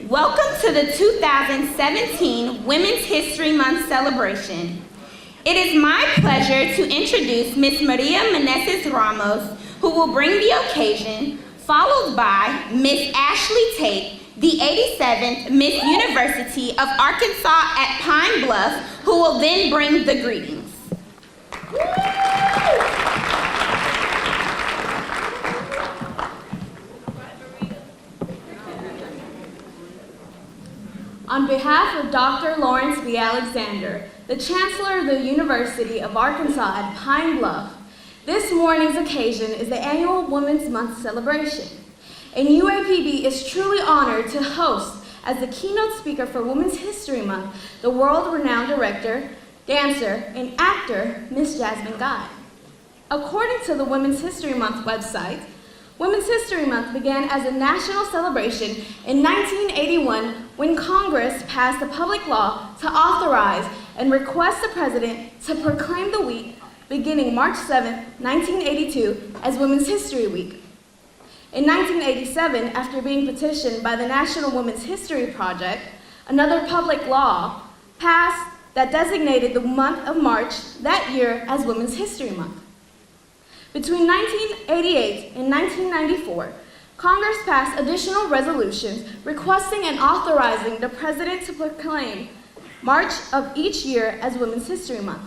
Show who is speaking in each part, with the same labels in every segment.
Speaker 1: Welcome to the 2017 Women's History Month celebration. It is my pleasure to introduce Ms. Maria Meneses Ramos, who will bring the occasion, followed by Ms. Ashley Tate, the 87th Miss University of Arkansas at Pine Bluff, who will then bring the greetings.
Speaker 2: On behalf of Dr. Lawrence B. Alexander, the Chancellor of the University of Arkansas at Pine Bluff, this morning's occasion is the annual Women's Month celebration. And UAPB is truly honored to host as the keynote speaker for Women's History Month, the world-renowned director, dancer, and actor, Ms. Jasmine Guy. According to the Women's History Month website, Women's History Month began as a national celebration in 1981 when Congress passed a public law to authorize and request the President to proclaim the week beginning March 7, 1982 as Women's History Week. In 1987, after being petitioned by the National Women's History Project, another public law passed that designated the month of March that year as Women's History Month. Between 1988 and 1994, Congress passed additional resolutions requesting and authorizing the President to proclaim March of each year as Women's History Month.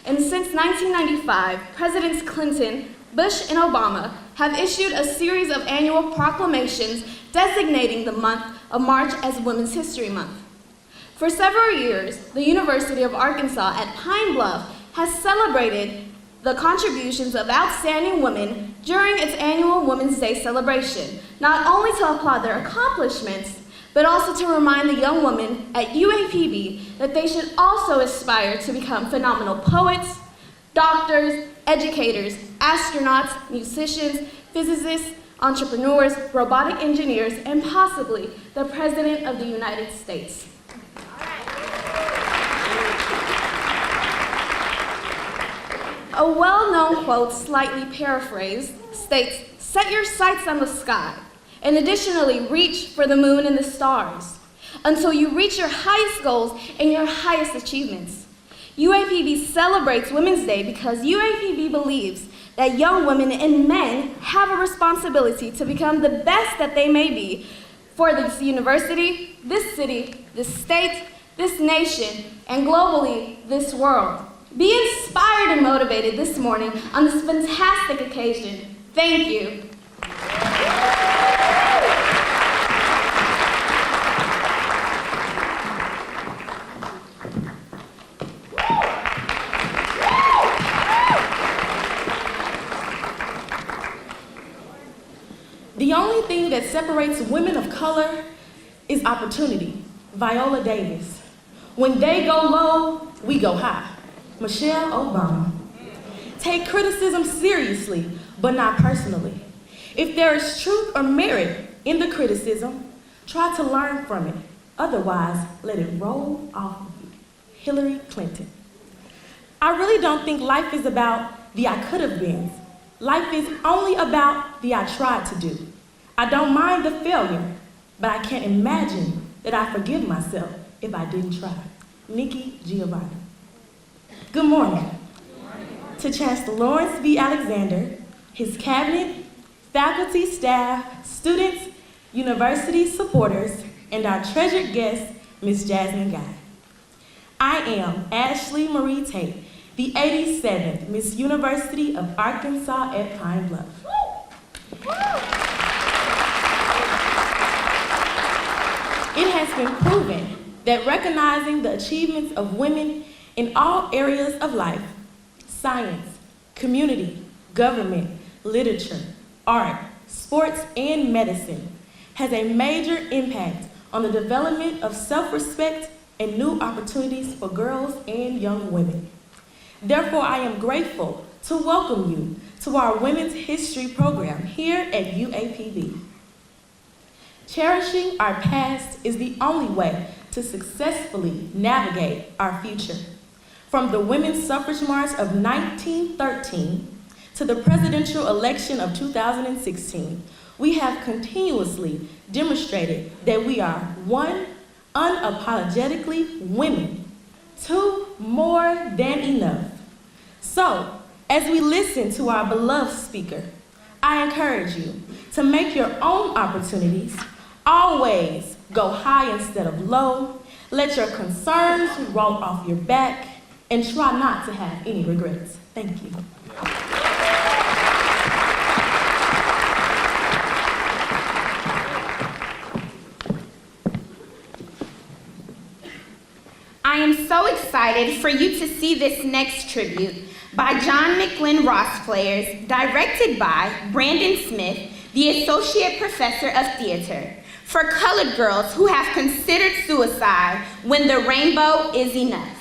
Speaker 2: And since 1995, Presidents Clinton, Bush, and Obama have issued a series of annual proclamations designating the month of March as Women's History Month. For several years, the University of Arkansas at Pine Bluff has celebrated the contributions of outstanding women during its annual Women's Day celebration, not only to applaud their accomplishments, but also to remind the young women at UAPB that they should also aspire to become phenomenal poets, doctors, educators, astronauts, musicians, physicists, entrepreneurs, robotic engineers, and possibly the President of the United States. A well-known quote, slightly paraphrased, states, "Set your sights on the sky, and additionally reach for the moon and the stars, until you reach your highest goals and your highest achievements." UAPB celebrates Women's Day because UAPB believes that young women and men have a responsibility to become the best that they may be for this university, this city, this state, this nation, and globally, this world. Be inspired and motivated this morning on this fantastic occasion. Thank you.
Speaker 3: The only thing that separates women of color is opportunity. Viola Davis. When they go low, we go high. Michelle Obama. Take criticism seriously, but not personally. If there is truth or merit in the criticism, try to learn from it. Otherwise, let it roll off of you. Hillary Clinton. I really don't think life is about the I could have been. Life is only about the I tried to do. I don't mind the failure, but I can't imagine that I forgive myself if I didn't try. Nikki Giovanni. Good morning. To Chancellor Lawrence B. Alexander, his cabinet, faculty, staff, students, university supporters, and our treasured guest, Ms. Jasmine Guy. I am Ashley Marie Tate, the 87th Miss University of Arkansas at Pine Bluff. It has been proven that recognizing the achievements of women in all areas of life, science, community, government, literature, art, sports, and medicine, has a major impact on the development of self-respect and new opportunities for girls and young women. Therefore, I am grateful to welcome you to our Women's History program here at UAPB. Cherishing our past is the only way to successfully navigate our future. From the Women's Suffrage March of 1913 to the presidential election of 2016, we have continuously demonstrated that we are, 1, unapologetically women, 2, more than enough. So, as we listen to our beloved speaker, I encourage you to make your own opportunities. Always go high instead of low. Let your concerns roll off your back and try not to have any regrets. Thank you.
Speaker 1: I am so excited for you to see this next tribute by John McLean Ross Players, directed by Brandon Smith, the Associate Professor of Theater, for colored girls who have considered suicide when the rainbow is enough.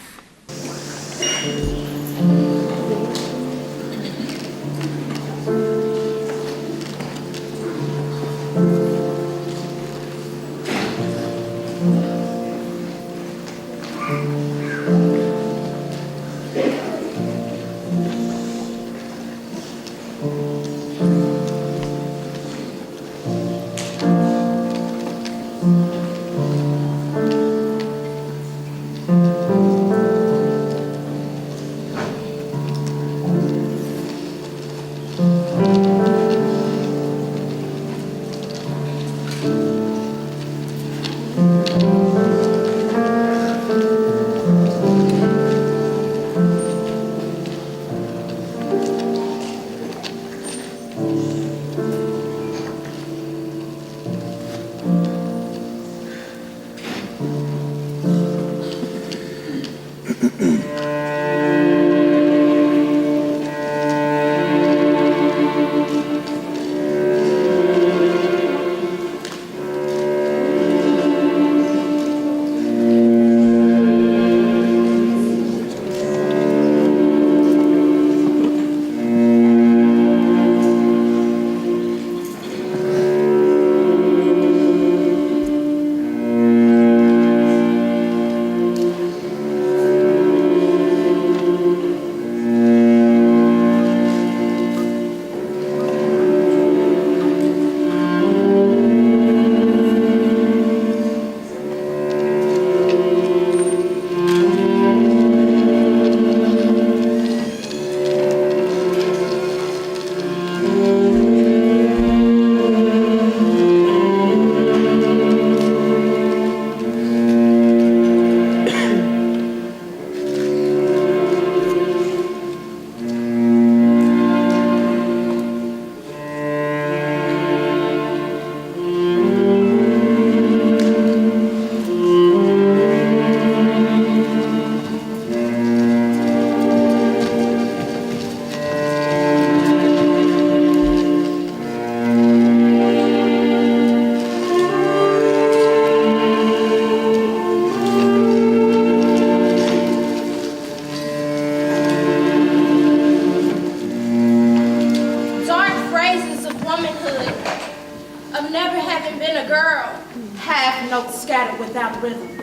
Speaker 4: Without rhythm.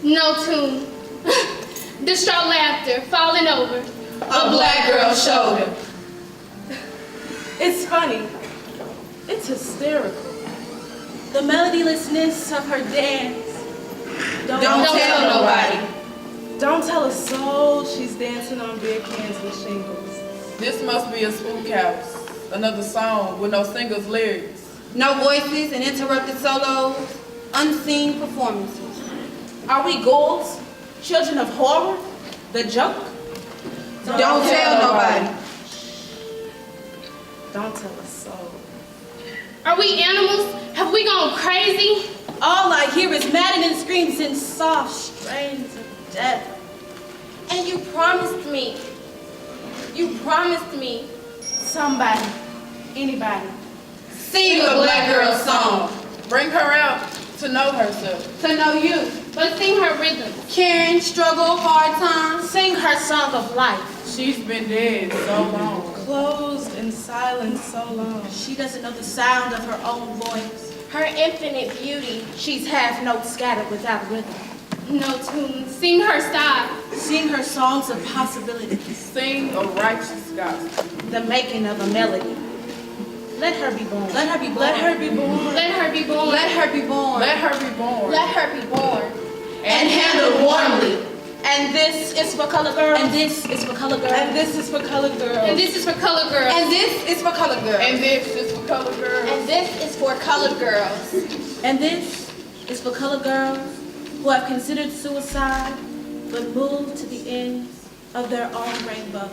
Speaker 5: No tune. Distraught laughter, falling over
Speaker 4: a black girl's shoulder.
Speaker 3: It's funny. It's hysterical.
Speaker 4: The melodylessness of her dance.
Speaker 5: Don't tell nobody.
Speaker 3: Don't tell a soul she's dancing on beer cans with shingles.
Speaker 6: This must be a spook house. Another song with no singers' lyrics.
Speaker 4: No voices and interrupted solos. Unseen performances. Are we ghouls? Children of horror? The joke? Don't tell nobody.
Speaker 3: Don't tell a soul.
Speaker 5: Are we animals? Have we gone crazy?
Speaker 4: All I hear is maddening screams and soft strains of death.
Speaker 5: And you promised me.
Speaker 4: Somebody, anybody.
Speaker 6: Sing a black girl's song. Bring her out to know herself.
Speaker 4: To know you.
Speaker 5: But sing her rhythm.
Speaker 4: Caring, struggle, hard times. Sing her song of life.
Speaker 6: She's been dead so long.
Speaker 3: Closed in silence so long.
Speaker 4: She doesn't know the sound of her own voice.
Speaker 5: Her infinite beauty.
Speaker 4: She's half notes scattered without rhythm.
Speaker 5: No tune. Sing her style.
Speaker 4: Sing her songs of possibilities.
Speaker 6: Sing a righteous gospel.
Speaker 4: The making of a melody. Let her be born.
Speaker 6: Let her be born.
Speaker 5: Let her be born.
Speaker 6: Let her be born.
Speaker 4: Let her be born.
Speaker 6: Let her be born.
Speaker 5: Let her be born.
Speaker 6: And handled warmly.
Speaker 4: And this is for colored girls.
Speaker 3: And this is for colored girls.
Speaker 6: And this is for colored girls.
Speaker 5: And this is for colored girls.
Speaker 4: And this is for colored girls.
Speaker 6: And this is for colored girls.
Speaker 5: And this is for colored girls.
Speaker 3: And this is for colored girls who have considered suicide but moved to the ends of their own rainbow.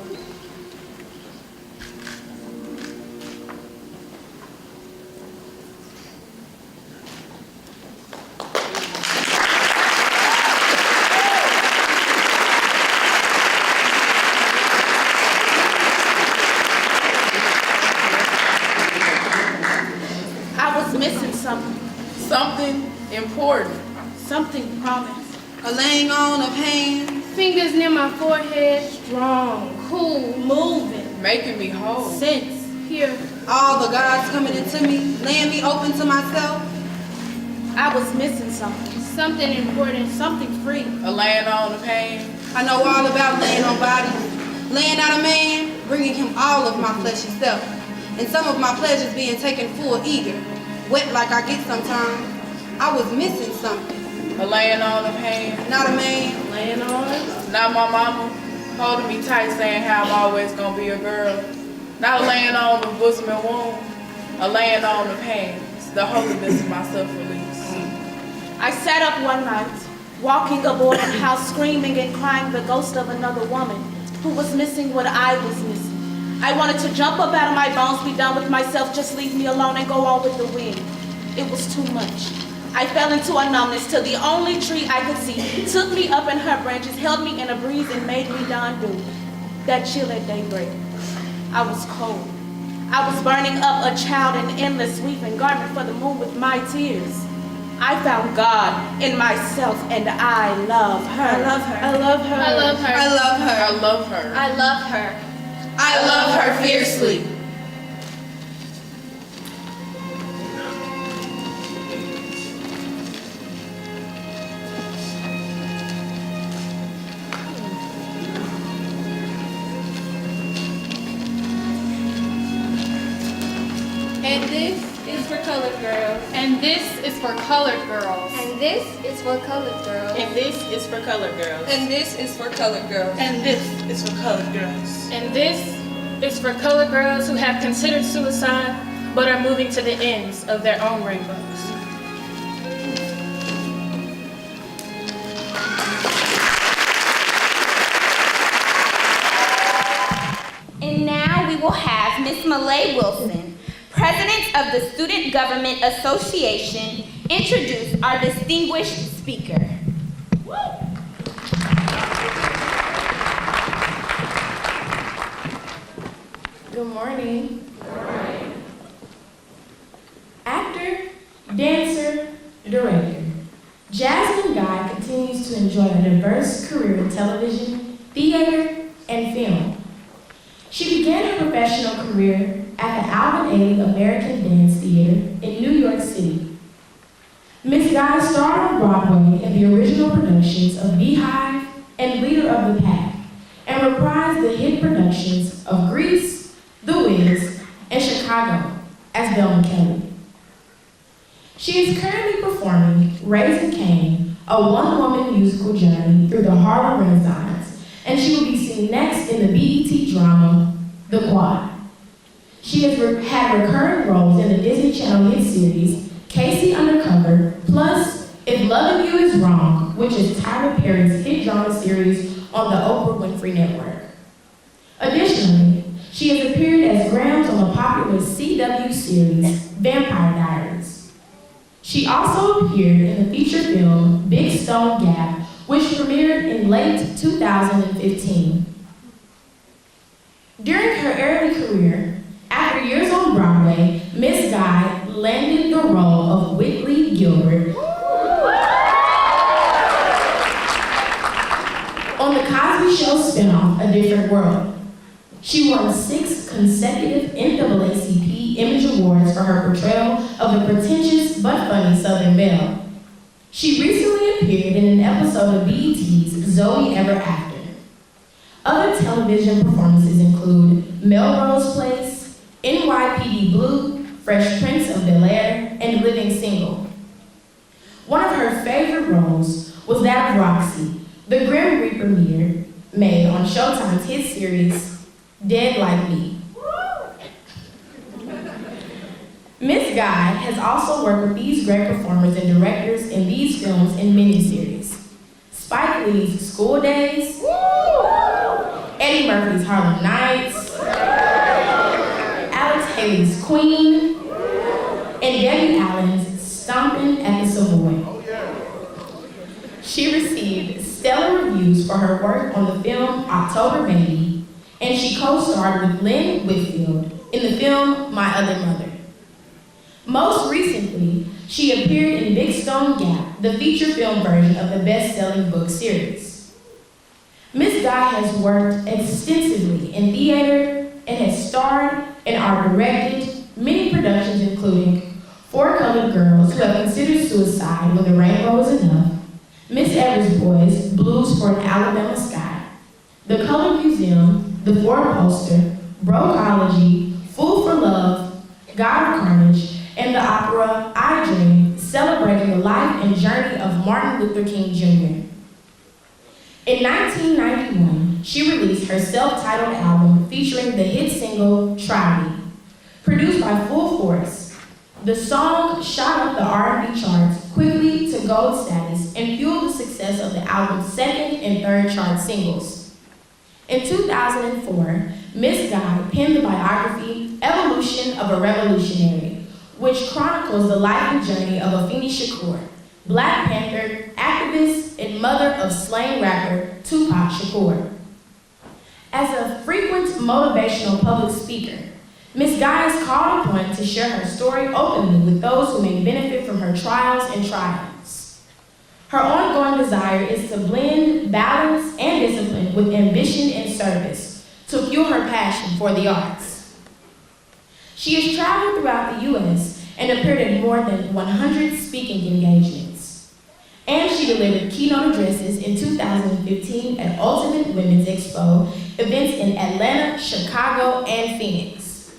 Speaker 3: I was missing something,
Speaker 6: Something important.
Speaker 3: something promised.
Speaker 4: A laying on of hands.
Speaker 5: Fingers near my forehead. Strong, cool,
Speaker 3: Moving,
Speaker 6: Making me whole.
Speaker 3: sense,
Speaker 5: here.
Speaker 4: All the gods coming into me, laying me open to myself.
Speaker 3: I was missing something,
Speaker 5: Something important.
Speaker 3: something free.
Speaker 6: A laying on of pain.
Speaker 4: I know all about laying on bodies, laying out a man, bringing him all of my fleshy self, and some of my pleasures being taken full eager, wet like I get sometimes. I was missing something.
Speaker 6: A laying on of pain.
Speaker 4: Not a man,
Speaker 3: Laying on,
Speaker 6: Not my mama holding me tight saying how I'm always gonna be a girl. Not a laying on of bosom and womb. A laying on of pains. The holiness of my self-release.
Speaker 3: I sat up one night, walking aboard a house, screaming and crying the ghost of another woman who was missing what I was missing. I wanted to jump up out of my bones, be done with myself, just leave me alone and go on with the wind. It was too much. I fell into a numbness till the only tree I could see took me up in her branches, held me in a breeze, and made me undo. That chill at daybreak. I was cold. I was burning up a child in endless weeping, garment for the moon with my tears. I found God in myself, and I love her. I love her.
Speaker 5: I love her.
Speaker 4: I love her.
Speaker 6: I love her.
Speaker 5: I love her.
Speaker 6: I love her fiercely.
Speaker 5: And this is for colored girls.
Speaker 7: And this is for colored girls.
Speaker 5: And this is for colored girls.
Speaker 3: And this is for colored girls.
Speaker 4: and this is for colored girls.
Speaker 3: And this is for colored girls.
Speaker 7: And this is for colored girls who have considered suicide but are moving to the ends of their own rainbows.
Speaker 1: And now we will have Ms. Malay Wilson, President of the Student Government Association, introduce our distinguished speaker.
Speaker 8: Good morning. Actor, dancer, director, Jasmine Guy continues to enjoy a diverse career in television, theater, and film. She began her professional career at the Alvin Ailey American Dance Theater in New York City. Ms. Guy starred on Broadway in the original productions of Beehive and Leader of the Pack, and reprised the hit productions of Grease, The Wiz, and Chicago as Velma Kelly. She is currently performing Raising Cain, a one-woman musical journey through the Harlem Renaissance, and she will be seen next in the BET drama, The Quad. She has had recurring roles in the Disney Channel hit series, Casey Undercover, plus If Loving You Is Wrong, which is Tyler Perry's hit drama series on the Oprah Winfrey Network. Additionally, she has appeared as Grams on the popular CW series, Vampire Diaries. She also appeared in the feature film, Big Stone Gap, which premiered in late 2015. During her early career, after years on Broadway, Ms. Guy landed the role of Whitley Gilbert on the Cosby Show spinoff, A Different World. She won 6 consecutive NAACP Image Awards for her portrayal of the pretentious but funny Southern Belle. She recently appeared in an episode of BET's Zoe Ever After. Other television performances include Melrose Place, NYPD Blue, Fresh Prince of Bel-Air, and Living Single. One of her favorite roles was that of Roxy, the Grim Reaper maid on Showtime's hit series, Dead Like Me. Miss Guy has also worked with these great performers and directors in these films and miniseries. Spike Lee's School Days, Eddie Murphy's Harlem Nights, Alex Haley's Queen, and Debbie Allen's Stompin' at the Savoy. She received stellar reviews for her work on the film October Baby, and she co-starred with Lynn Whitfield in the film My Other Mother. Most recently, she appeared in Big Stone Gap, the feature film version of the best-selling book series. Miss Guy has worked extensively in theater and has starred and or directed many productions including Four Colored Girls Who Have Considered Suicide When the Rainbow Is Enough, Miss Evers Boys, Blues for an Alabama Sky, The Color Museum, The Four Poster, Brokeology, Fool for Love, God of Carnage, and the opera I Dream, celebrating the life and journey of Martin Luther King Jr. In 1991, she released her self-titled album featuring the hit single, Try Me. Produced by Full Force, the song shot up the R&B charts quickly to gold status and fueled the success of the album's second and third chart singles. In 2004, Miss Guy penned the biography, Evolution of a Revolutionary, which chronicles the life and journey of Afeni Shakur, Black Panther, activist, and mother of slain rapper Tupac Shakur. As a frequent motivational public speaker, Ms. Guy is called upon to share her story openly with those who may benefit from her trials and triumphs. Her ongoing desire is to blend balance and discipline with ambition and service to fuel her passion for the arts. She has traveled throughout the U.S. and appeared in more than 100 speaking engagements. And she delivered keynote addresses in 2015 at Ultimate Women's Expo events in Atlanta, Chicago, and Phoenix.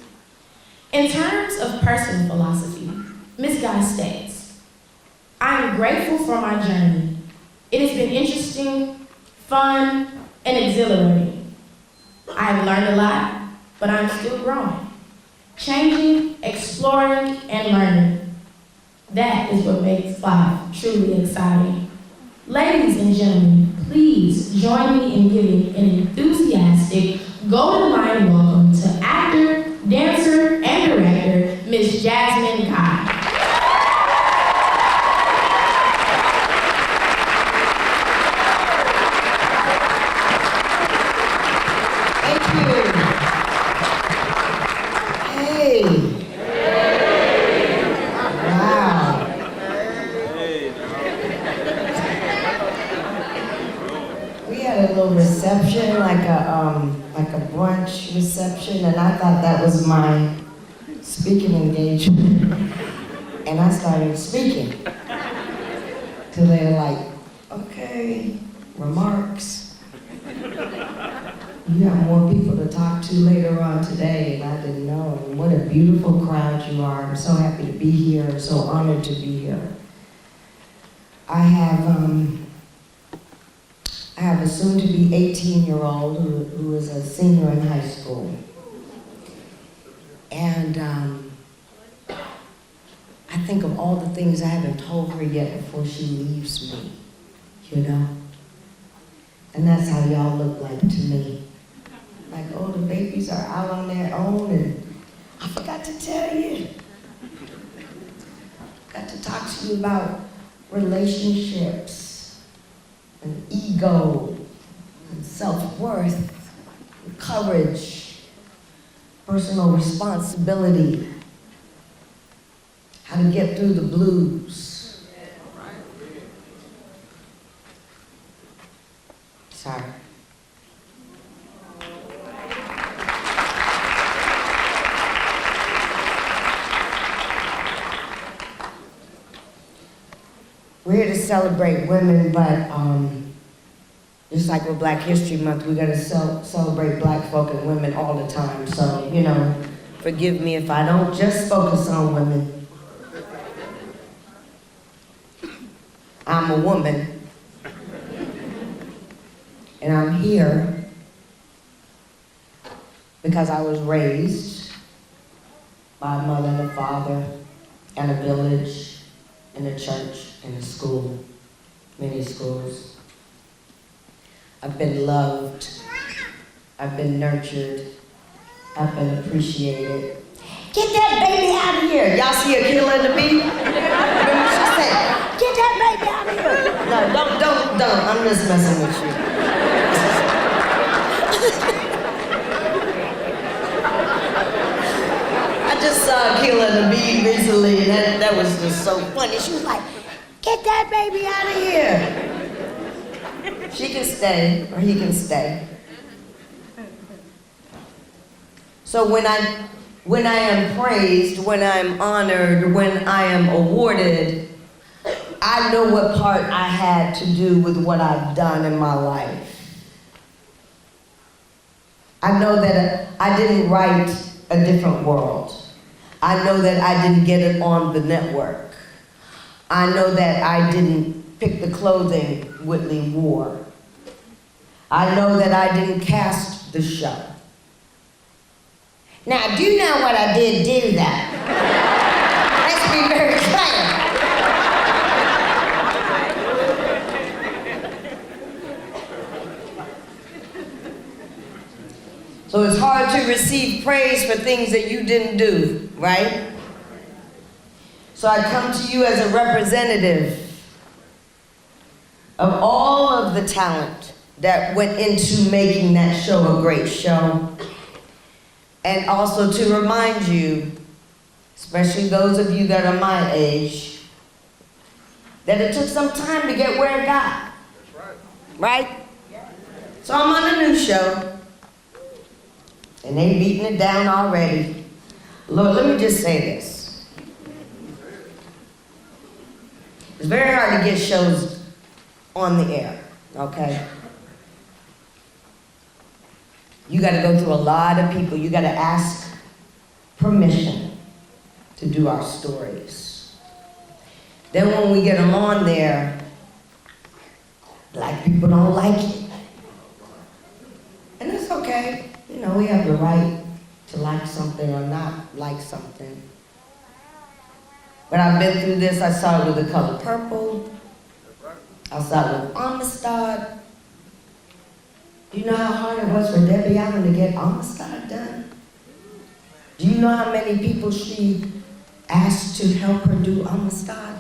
Speaker 8: In terms of personal philosophy, Ms. Guy states, I am grateful for my journey. It has been interesting, fun, and exhilarating. I have learned a lot, but I'm still growing. Changing, exploring, and learning. That is what makes life truly exciting. Ladies and gentlemen, please join me in giving an enthusiastic golden lion welcome to actor, dancer, and director, Miss Jasmine Guy.
Speaker 9: Reception, like a brunch reception, and I thought that was my speaking engagement. And I started speaking. Till they were like, okay, remarks. You have more people to talk to later on today, and I didn't know. And what a beautiful crowd you are. I'm so happy to be here. I'm so honored to be here. I have a soon-to-be 18-year-old who is a senior in high school. And I think of all the things I haven't told her yet before she leaves me, you know? And that's how y'all look like to me. Like, oh, the babies are out on their own, and I forgot to tell you. Got to talk to you about relationships, and ego, and self-worth, and courage, personal responsibility, how to get through the blues. Sorry. We're here to celebrate women, but just like with Black History Month, we gotta celebrate Black folk and women all the time. So, you know, forgive me if I don't just focus on women. I'm a woman, and I'm here because I was raised by a mother and a father and a village and a church and a school, many schools. I've been loved, I've been nurtured, I've been appreciated. Get that baby out of here. Y'all see a killer in the beat? Remember she said, get that baby out of here. No, don't. I'm just messing with you. I just saw Killer in the beat recently, and that was just so funny. She was like, get that baby out of here. She can stay, or he can stay. So when I am praised, when I'm honored, when I am awarded, I know what part I had to do with what I've done in my life. I know that I didn't write A Different World. I know that I didn't get it on the network. I know that I didn't pick the clothing Whitney wore. I know that I didn't cast the show. Now, do you know what I did do that? Let's be very clear. So it's hard to receive praise for things that you didn't do, right? So I come to you as a representative of all of the talent that went into making that show a great show. And also to remind you, especially those of you that are my age, that it took some time to get where it got. Right? So I'm on a new show, and they beating it down already. Lord, let me just say this. It's very hard to get shows on the air, okay? You got to go through a lot of people. You got to ask permission to do our stories. Then when we get them on there, black people don't like it. And it's okay. You know, we have the right to like something or not like something. But I've been through this. I saw it with The Color Purple. I saw it with Amistad. Do you know how hard it was for Debbie Allen to get Amistad done? Do you know how many people she asked to help her do Amistad?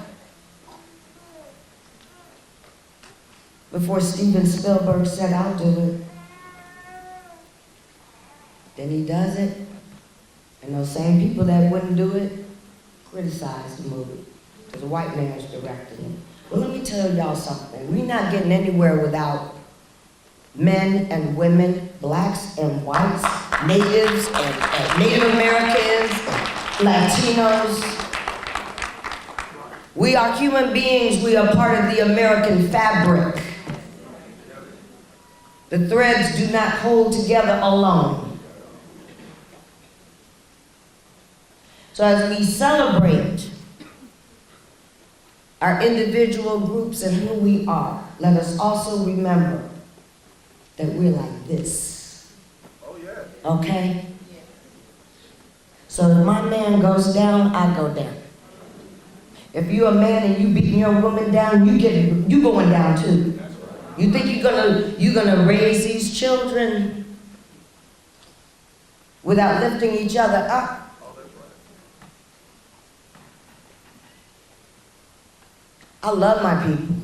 Speaker 9: Before Steven Spielberg said, I'll do it. Then he does it, and those same people that wouldn't do it criticize the movie, because a white man's directing it. Well, let me tell y'all something. We're not getting anywhere without men and women, blacks and whites, natives and Native Americans, Latinos. We are human beings. We are part of the American fabric. The threads do not hold together alone. So as we celebrate our individual groups and who we are, let us also remember that we're like this. Oh, yeah. Okay? Yeah. So if my man goes down, I go down. If you're a man and you beating your woman down, you going down too. That's right. You think you're gonna raise these children without lifting each other up? Oh, that's right. I love my people.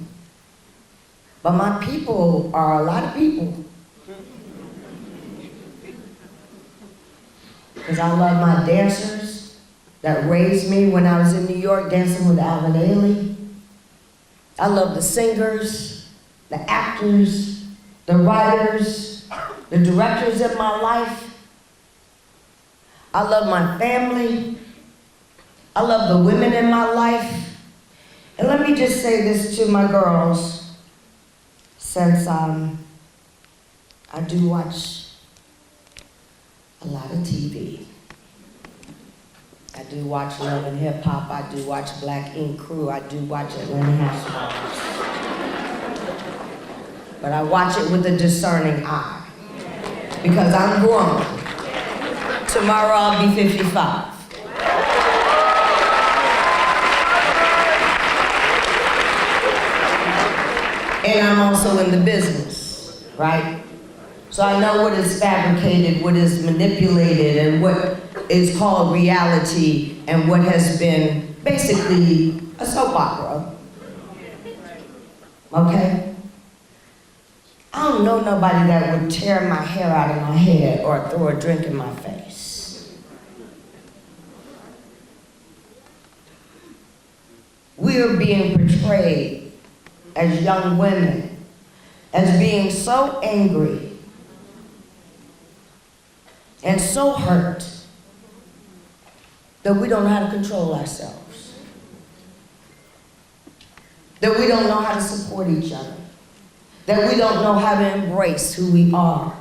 Speaker 9: But my people are a lot of people. Because I love my dancers that raised me when I was in New York dancing with Alvin Ailey. I love the singers, the actors, the writers, the directors in my life. I love my family. I love the women in my life. And let me just say this to my girls, since I do watch a lot of TV. I do watch Love and Hip Hop. I do watch Black Ink Crew. I do watch Atlanta Housewives. But I watch it with a discerning eye. Because I'm grown. Tomorrow I'll be 55. And I'm also in the business, right? So I know what is fabricated, what is manipulated, and what is called reality, and what has been basically a soap opera. Okay? I don't know nobody that would tear my hair out of my head or throw a drink in my face. We are being portrayed as young women as being so angry and so hurt that we don't know how to control ourselves, that we don't know how to support each other, that we don't know how to embrace who we are.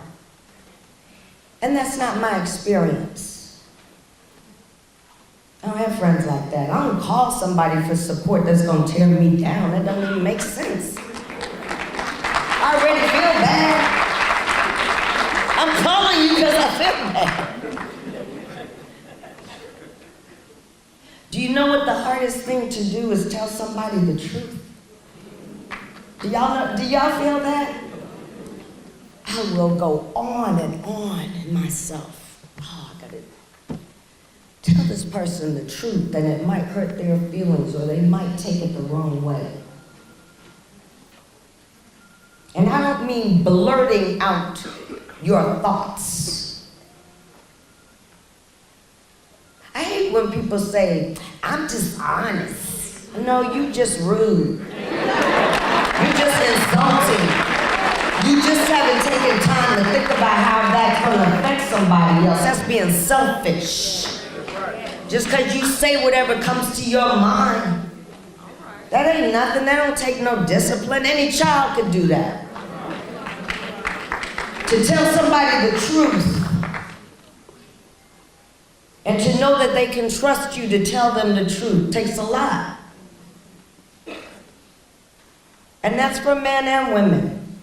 Speaker 9: And that's not my experience. I don't have friends like that. I don't call somebody for support that's going to tear me down. That doesn't even make sense. I already feel bad. I'm calling you because I feel bad. Do you know what the hardest thing to do is tell somebody the truth? Do y'all feel that? I will go on and on in myself. Oh, I gotta tell this person the truth, and it might hurt their feelings, or they might take it the wrong way. And I don't mean blurting out your thoughts. I hate when people say, I'm just honest. No, you just rude. You're just insulting. You just haven't taken time to think about how that's going to affect somebody else. That's being selfish. Just because you say whatever comes to your mind. That ain't nothing. That don't take no discipline. Any child could do that. To tell somebody the truth and to know that they can trust you to tell them the truth takes a lot. And that's for men and women.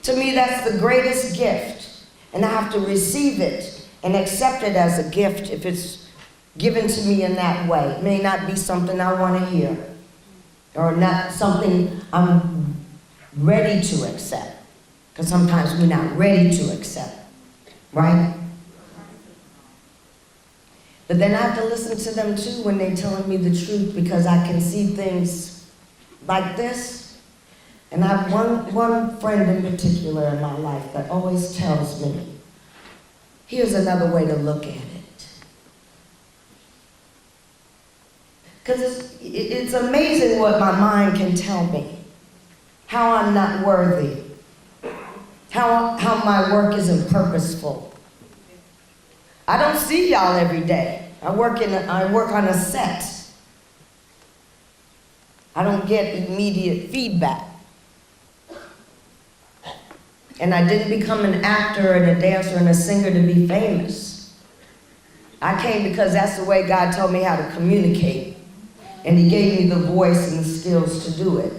Speaker 9: To me, that's the greatest gift. And I have to receive it and accept it as a gift if it's given to me in that way. It may not be something I want to hear, or not something I'm ready to accept. Because sometimes we're not ready to accept, right? But then I have to listen to them too when they're telling me the truth, because I can see things like this. And I have one friend in particular in my life that always tells me, here's another way to look at it. Because it's amazing what my mind can tell me. How I'm not worthy. How my work isn't purposeful. I don't see y'all every day. I work on a set. I don't get immediate feedback. And I didn't become an actor and a dancer and a singer to be famous. I came because that's the way God told me how to communicate. And He gave me the voice and the skills to do it.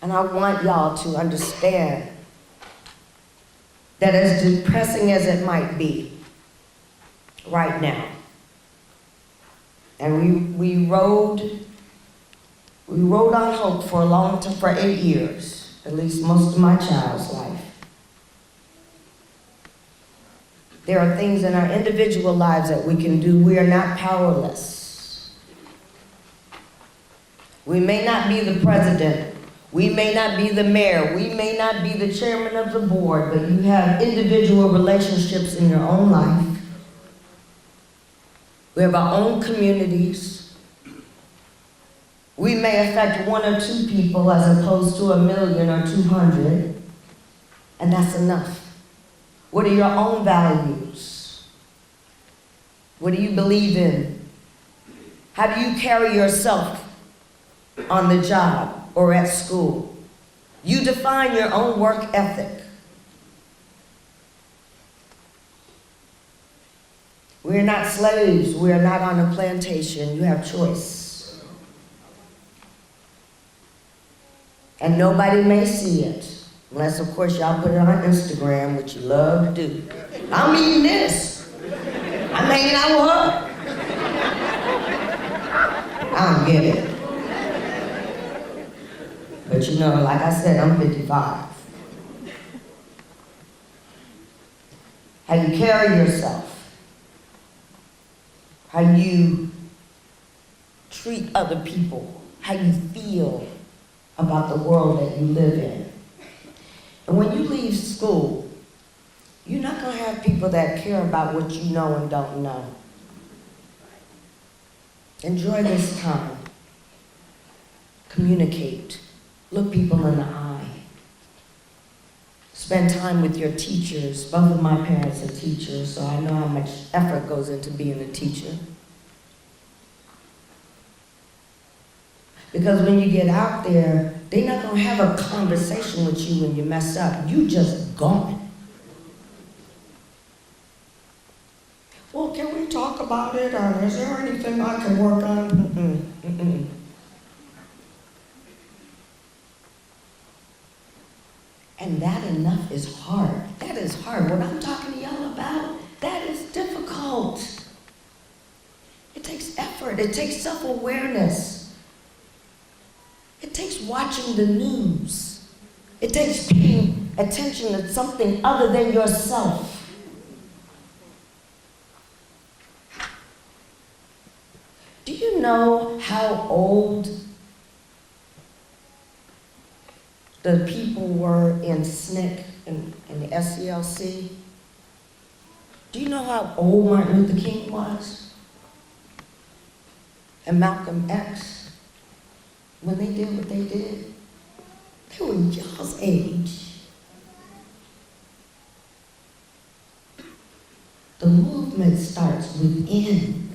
Speaker 9: And I want y'all to understand that as depressing as it might be right now, and we rode on hope for 8 years, at least most of my child's life. There are things in our individual lives that we can do. We are not powerless. We may not be the president. We may not be the mayor. We may not be the chairman of the board, but you have individual relationships in your own life. We have our own communities. We may affect 1 or 2 people as opposed to 1 million or 200, and that's enough. What are your own values? What do you believe in? How do you carry yourself on the job or at school? You define your own work ethic. We're not slaves. We're not on a plantation. You have choice. And nobody may see it. Unless, of course, y'all put it on Instagram, which you love to do. I'm eating this. I'm hanging out with her. I don't get it. But you know, like I said, I'm 55. How you carry yourself, how you treat other people, how you feel about the world that you live in. And when you leave school, you're not going to have people that care about what you know and don't know. Enjoy this time. Communicate. Look people in the eye. Spend time with your teachers. Both of my parents are teachers, so I know how much effort goes into being a teacher. Because when you get out there, they're not going to have a conversation with you when you mess up. You just gone. Well, can we talk about it? Or is there anything I can work on? And that enough is hard. That is hard. What I'm talking to y'all about, that is difficult. It takes effort. It takes self-awareness. It takes watching the news. It takes paying attention to something other than yourself. Do you know how old the people were in SNCC and the SCLC? Do you know how old Martin Luther King was? And Malcolm X? When they did what they did, they were y'all's age. The movement starts within.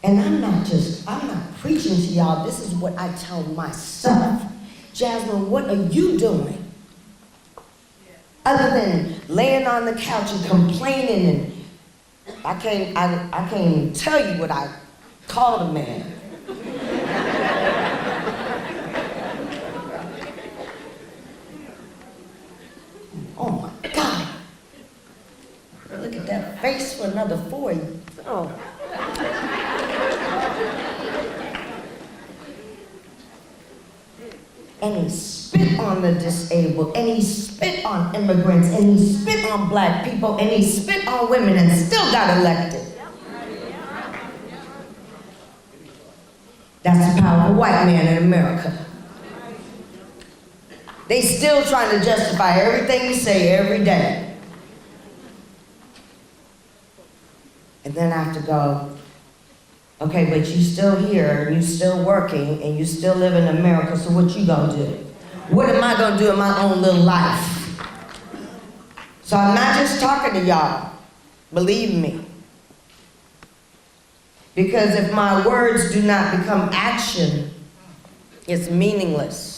Speaker 9: And I'm not preaching to y'all. This is what I tell myself. Jasmine, what are you doing? Other than laying on the couch and complaining, and I can't even tell you what I called a man. Oh my God. Look at that face for another 4 years. Oh. And he spit on the disabled, and he spit on immigrants, and he spit on black people, and he spit on women, and still got elected. That's the power of a white man in America. They still trying to justify everything you say every day. And then I have to go, okay, but you still here, and you still working, and you still live in America, so what you gonna do? What am I gonna do in my own little life? So I'm not just talking to y'all, believe me. Because if my words do not become action, it's meaningless.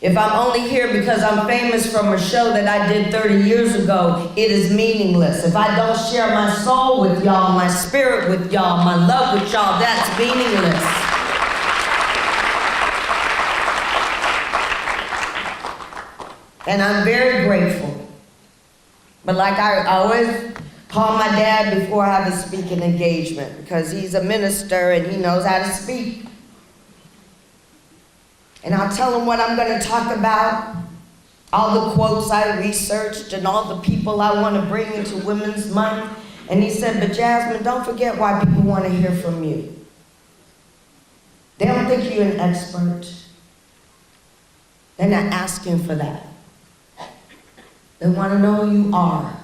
Speaker 9: If I'm only here because I'm famous from a show that I did 30 years ago, it is meaningless. If I don't share my soul with y'all, my spirit with y'all, my love with y'all, that's meaningless. And I'm very grateful. But like I always call my dad before I have a speaking engagement, because he's a minister and he knows how to speak. And I'll tell him what I'm going to talk about, all the quotes I researched and all the people I want to bring into Women's Month. And he said, but Jasmine, don't forget why people want to hear from you. They don't think you're an expert. They're not asking for that. They want to know who you are,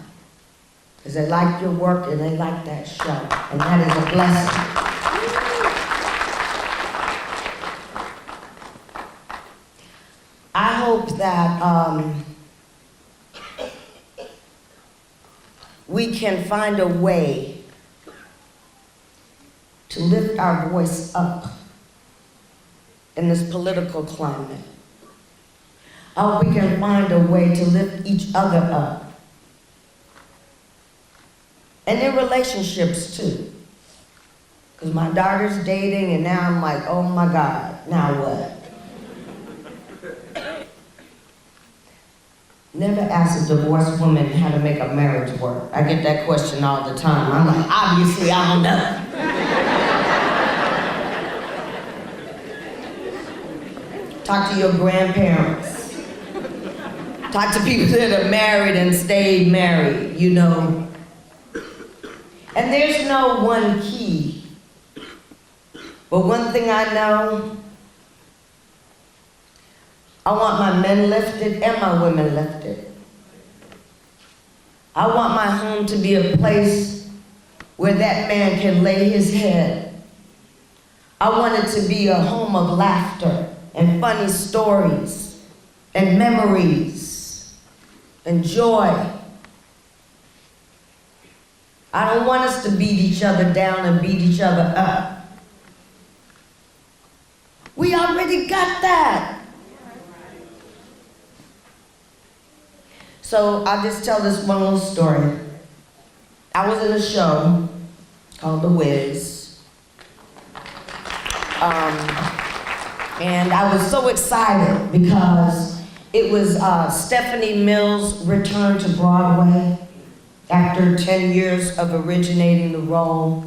Speaker 9: because they like your work and they like that show. And that is a blessing. I hope that we can find a way to lift our voice up in this political climate. I hope we can find a way to lift each other up And in relationships too. Because my daughter's dating and now I'm like, oh my God, now what? Never ask a divorced woman how to make a marriage work. I get that question all the time. I'm like, obviously I don't know. Talk to your grandparents. Talk to people that are married and stayed married, you know. And there's no one key. But one thing I know, I want my men lifted and my women lifted. I want my home to be a place where that man can lay his head. I want it to be a home of laughter and funny stories and memories and joy. I don't want us to beat each other down and beat each other up. We already got that. So I'll just tell this one little story. I was in a show called The Wiz. And I was so excited because it was Stephanie Mills' return to Broadway after 10 years of originating the role.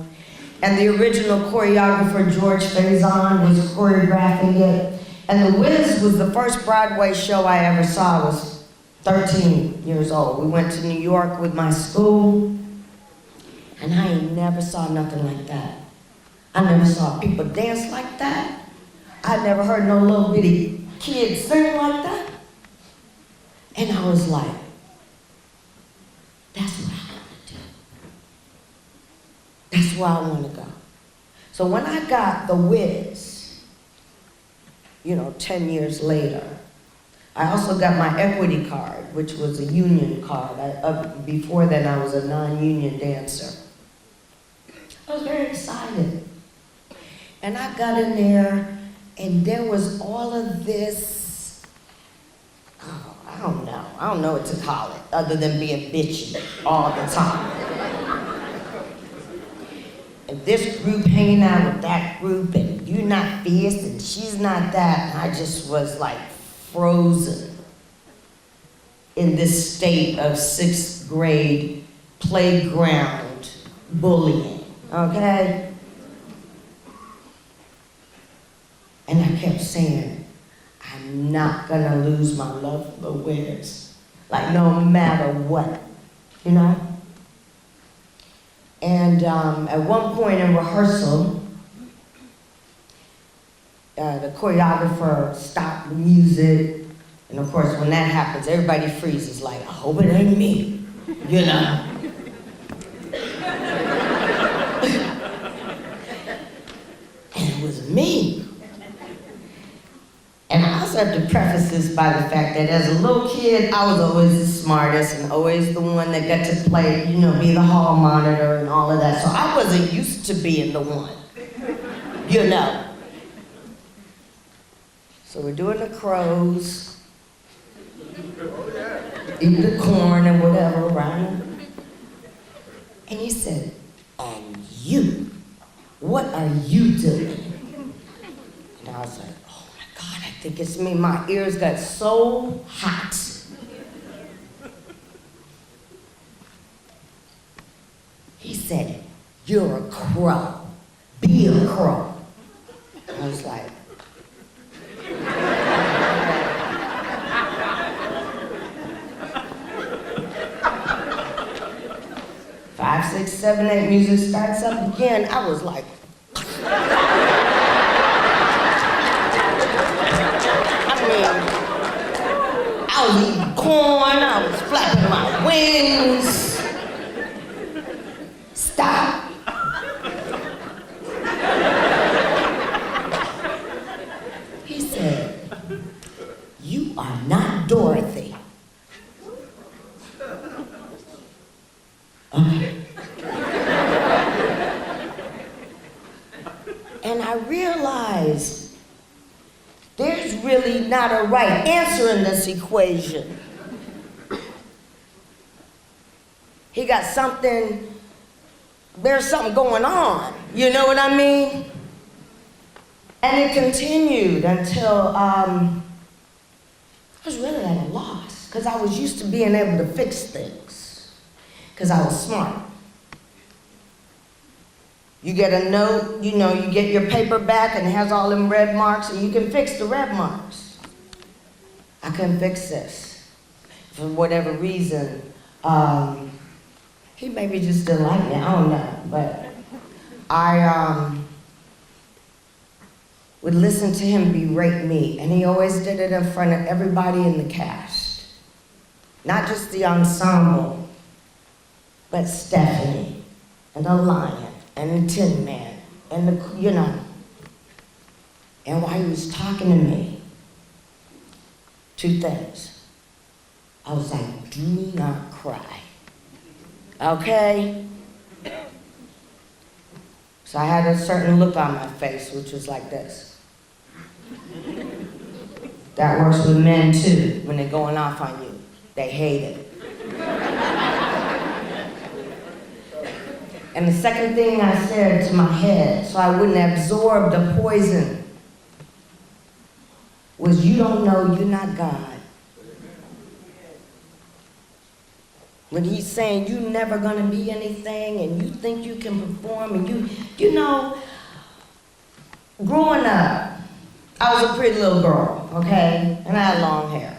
Speaker 9: And the original choreographer, George Faison, was choreographing it. And The Wiz was the first Broadway show I ever saw. I was 13 years old. We went to New York with my school, and I ain't never saw nothing like that. I never saw people dance like that. I never heard no little bitty kids sing like that. And I was like, that's what I want to do. That's where I want to go. So when I got The Wiz, 10 years later, I also got my equity card, which was a union card. Before then, I was a non-union dancer. I was very excited. And I got in there, and there was all of this, I don't know what to call it, other than being bitchy all the time. And this group hanging out with that group, and you're not fierce, and she's not that. And I just was like frozen in this state of 6th grade playground bullying, okay? And I kept saying, I'm not gonna lose my love for The Wiz, like no matter what, And at one point in rehearsal, the choreographer stopped the music, and of course when that happens, everybody freezes like, I hope it ain't me, And it was me. And I also have to preface this by the fact that as a little kid, I was always the smartest and always the one that got to play, be the hall monitor and all of that. So I wasn't used to being the one, So we're doing the crows, eating the corn and whatever, right? And he said, and you, what are you doing? And I was like, God, I think it's me. My ears got so hot. He said, you're a crow. Be a crow. I was like, 5, 6, 7, 8, music starts up again. I was like, I was eating corn, I was flapping my wings. Stop. He said, you are not Dorothy. Okay. And I realized there's really not a right answer in this equation. He got something there's something going on. You know what I mean? And it continued until I was really at a loss, because I was used to being able to fix things, because I was smart. You get a note, you know, you get your paper back and it has all them red marks, and you can fix the red marks. I couldn't fix this. For whatever reason, he maybe just didn't like me, I don't know, but I would listen to him berate me, and he always did it in front of everybody in the cast. Not just the ensemble, but Stephanie, and the Lion, and the Tin Man, and the, you know. And while he was talking to me, two things. I was like, do not cry, okay? So I had a certain look on my face, which was like this. That works with men too, when they're going off on you. They hate it. And the second thing I said to my head, so I wouldn't absorb the poison, was, you don't know you're not God. When he's saying you're never gonna be anything and you think you can perform, and you know, growing up, I was a pretty little girl, okay? And I had long hair.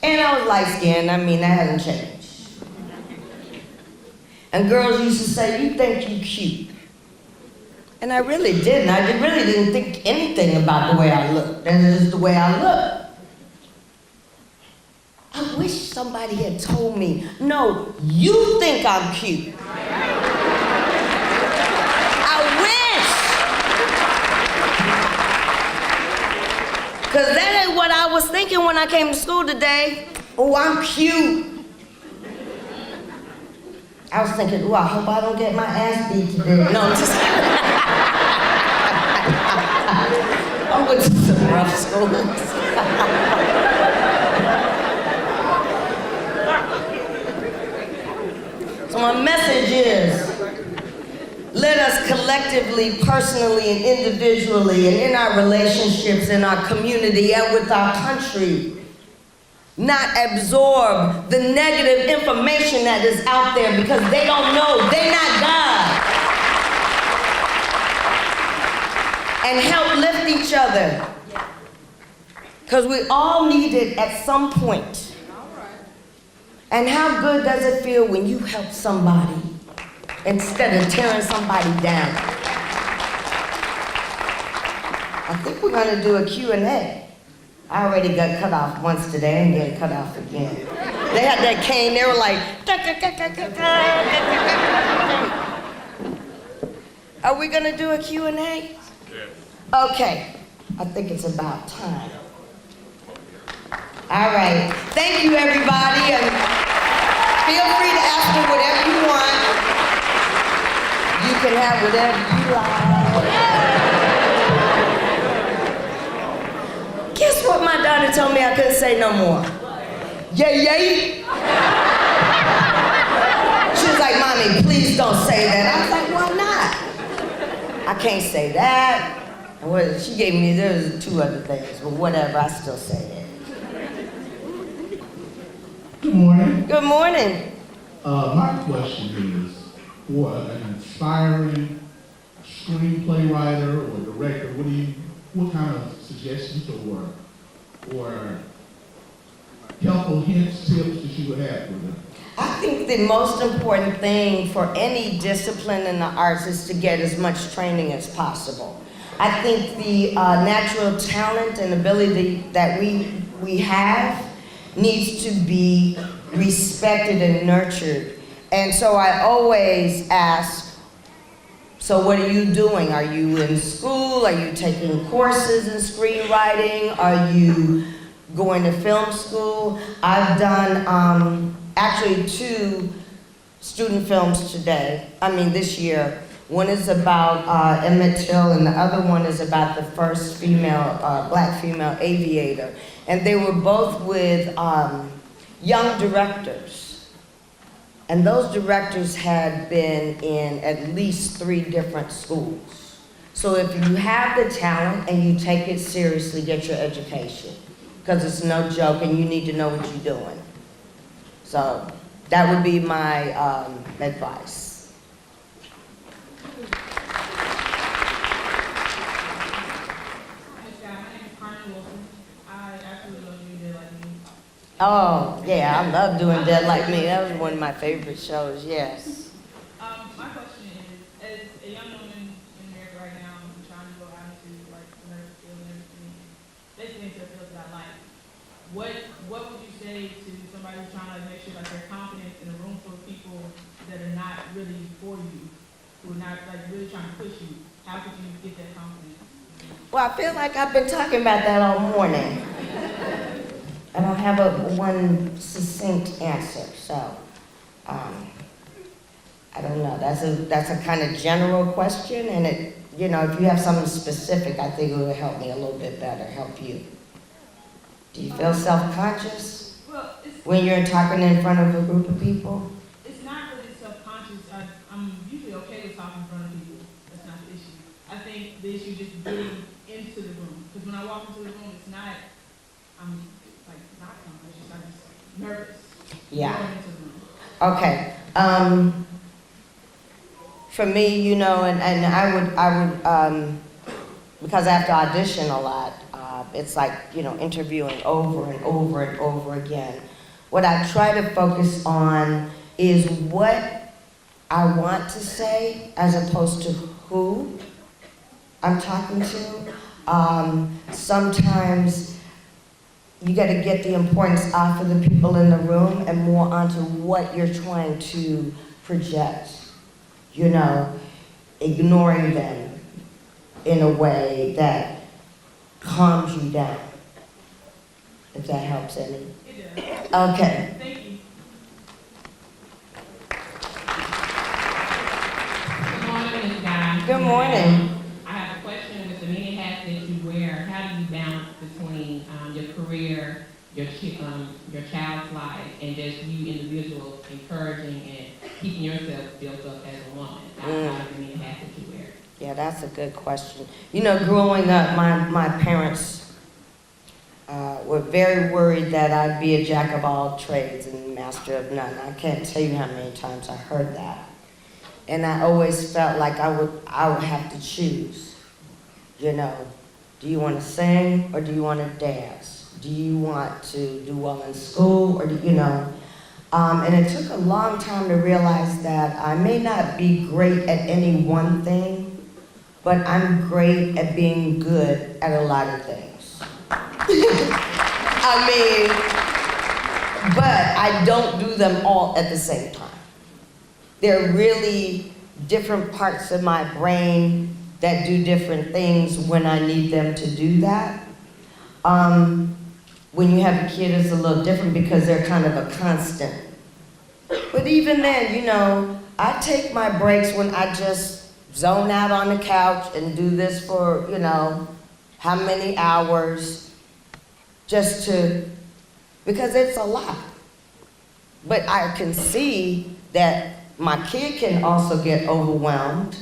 Speaker 9: And I was light-skinned, I mean, that hasn't changed. And girls used to say, you think you cute. And I really didn't. I really didn't think anything about the way I looked. That's just the way I looked. I wish somebody had told me, no, you think I'm cute. I wish. Because that ain't what I was thinking when I came to school today. Oh, I'm cute. I was thinking, oh, I hope I don't get my ass beat today. No, I'm just I went to some rough schools. So my message is, let us collectively, personally, and individually, and in our relationships, in our community, and with our country, not absorb the negative information that is out there, because they don't know, they're not God. And help lift each other. Because we all need it at some point. And how good does it feel when you help somebody instead of tearing somebody down? I think we're going to do a Q&A. I already got cut off once today and getting cut off again. They had that cane, they were like, Are we going to do a Q&A? Yes. Okay, I think it's about time. All right, thank you everybody, and feel free to ask me whatever you want. You can have whatever you like. Guess what my daughter told me I couldn't say no more? Yay, yay. She was like, Mommy, please don't say that. I was like, why not? I can't say that. And what, she gave me, there was two other things, but whatever, I still say it.
Speaker 10: Good morning.
Speaker 9: Good morning.
Speaker 10: My question is, for an inspiring screenplay writer or director, what kind of suggestions or helpful hints, tips that you would have for them?
Speaker 9: I think the most important thing for any discipline in the arts is to get as much training as possible. I think the natural talent and ability that we have needs to be respected and nurtured. And so I always ask, so what are you doing? Are you in school? Are you taking courses in screenwriting? Are you going to film school? I've done actually 2 student films this year. One is about Emmett Till, and the other one is about the first black female aviator. And they were both with young directors. And those directors had been in at least 3 different schools. So if you have the talent and you take it seriously, get your education. Because it's no joke and you need to know what you're doing. So that would be my advice. Oh, yeah, I love doing Dead Like Me. That was one of my favorite shows, yes.
Speaker 11: My question is, as a young woman in America right now, I'm trying to go out into like the nurse field and everything, basically into a field that I like. What would you say to somebody who's trying to make sure like their confidence in a room full of people that are not really for you, who are not like really trying to push you? How could you get that confidence?
Speaker 9: Well, I feel like I've been talking about that all morning. I don't have one succinct answer, so I don't know. That's a kind of general question, and if you have something specific, I think it would help me a little bit better, help you. Do you feel self-conscious when you're talking in front of a group of people?
Speaker 11: It's not really self-conscious. I'm usually okay with talking in front of people. That's not the issue. I think the issue is just getting into the room. Because when I walk into the room, it's not, I'm like not conscious. I'm just nervous.
Speaker 9: Yeah.
Speaker 11: Going into the room.
Speaker 9: Okay. For me, and I would, because I have to audition a lot, it's like, interviewing over and over and over again. What I try to focus on is what I want to say as opposed to who I'm talking to. Sometimes you got to get the importance off of the people in the room and more onto what you're trying to project. Ignoring them in a way that calms you down. If that helps any.
Speaker 11: It does.
Speaker 9: Okay.
Speaker 11: Thank you.
Speaker 12: Good morning, Ms. Guy.
Speaker 9: Good morning.
Speaker 12: I have a question with the many hats that you wear. How do you balance between your career, your child's life, and just you individual encouraging and keeping yourself built up as a woman outside of the many hats that you wear?
Speaker 9: Yeah, that's a good question. Growing up, my parents were very worried that I'd be a jack of all trades and master of none. I can't tell you how many times I heard that. And I always felt like I would have to choose. Do you want to sing or do you want to dance? Do you want to do well in school or and it took a long time to realize that I may not be great at any one thing, but I'm great at being good at a lot of things. But I don't do them all at the same time. There are really different parts of my brain that do different things when I need them to do that. When you have a kid, it's a little different because they're kind of a constant. But even then, I take my breaks when I just zone out on the couch and do this for, how many hours, because it's a lot. But I can see that my kid can also get overwhelmed.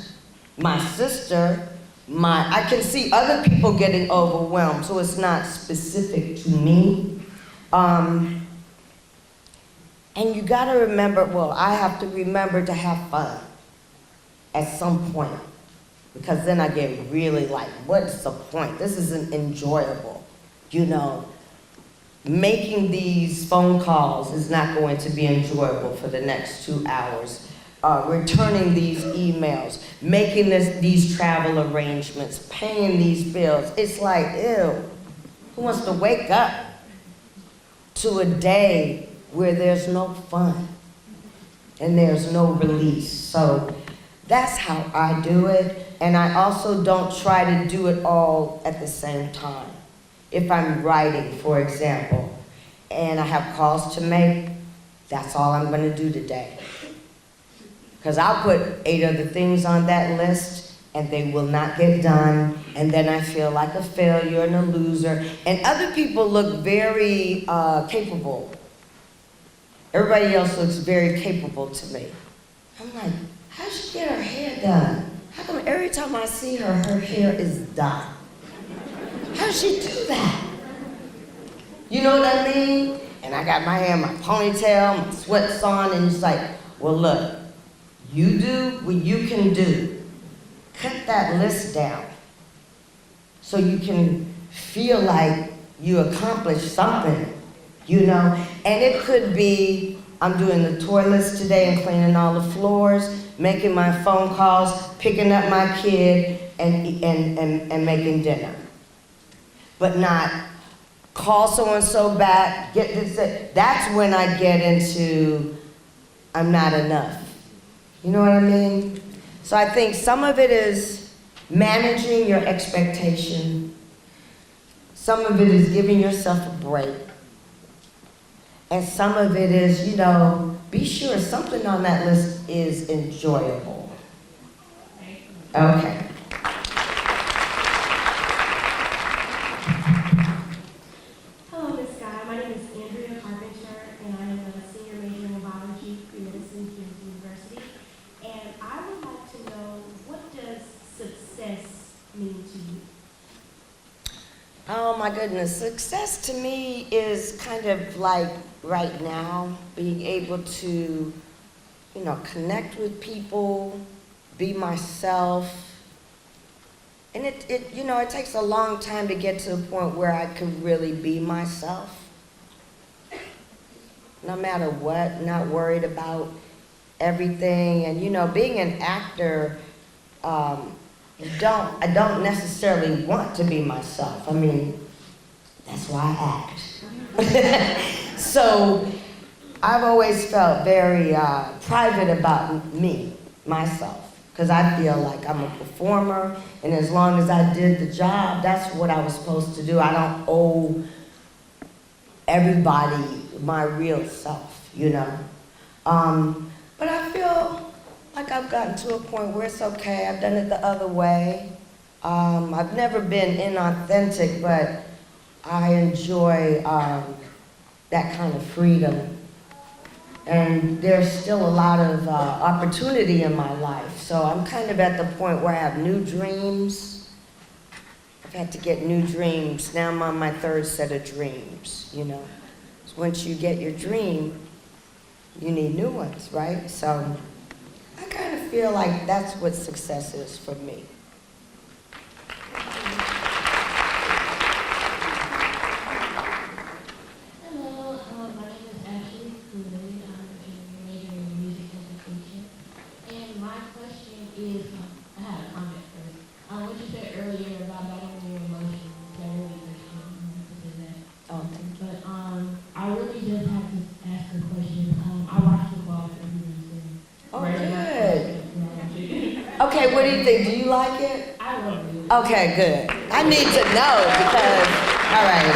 Speaker 9: My sister, I can see other people getting overwhelmed, so it's not specific to me. And you gotta remember, I have to remember to have fun at some point. Because then I get really like, what's the point? This isn't enjoyable. Making these phone calls is not going to be enjoyable for the next 2 hours. Returning these emails, making these travel arrangements, paying these bills. It's like, ew, who wants to wake up to a day where there's no fun and there's no release? So that's how I do it. And I also don't try to do it all at the same time. If I'm writing, for example, and I have calls to make, that's all I'm going to do today. Because I'll put 8 other things on that list, and they will not get done, and then I feel like a failure and a loser. And other people look very capable. Everybody else looks very capable to me. I'm like, how'd she get her hair done? How come every time I see her, her hair is done? How does she do that? You know what I mean? And I got my hair in my ponytail, my sweats on, and it's like, well, look, you do what you can do. Cut that list down so you can feel like you accomplished something, you know? And it could be, I'm doing the toilets today and cleaning all the floors, making my phone calls, picking up my kid, and making dinner. But not call so-and-so back, get this. That's when I get into, I'm not enough. You know what I mean? So I think some of it is managing your expectation. Some of it is giving yourself a break. And some of it is, you know, be sure something on that list is enjoyable. Okay.
Speaker 13: Hello, Ms. Guy. My name is Andrea Carpenter, and I am a senior major in biology at Medicine here at the university. And I would like to know, what does success mean to you?
Speaker 9: Oh my goodness, success to me is kind of like right now, being able to, you know, connect with people, be myself. And you know, it takes a long time to get to a point where I can really be myself. No matter what, not worried about everything. And you know, being an actor, I don't necessarily want to be myself. I mean, that's why I act. So I've always felt very private about me, myself. Because I feel like I'm a performer, and as long as I did the job, that's what I was supposed to do. I don't owe everybody my real self, you know. But I feel like I've gotten to a point where it's okay. I've done it the other way. I've never been inauthentic, but I enjoy that kind of freedom. And there's still a lot of opportunity in my life. So I'm kind of at the point where I have new dreams. I've had to get new dreams. Now I'm on my third set of dreams, you know. So once you get your dream, you need new ones, right? So I kind of feel like that's what success is for me. Okay, what do you think? Do you like it?
Speaker 13: I love it.
Speaker 9: Okay, good. I need to know because, all right.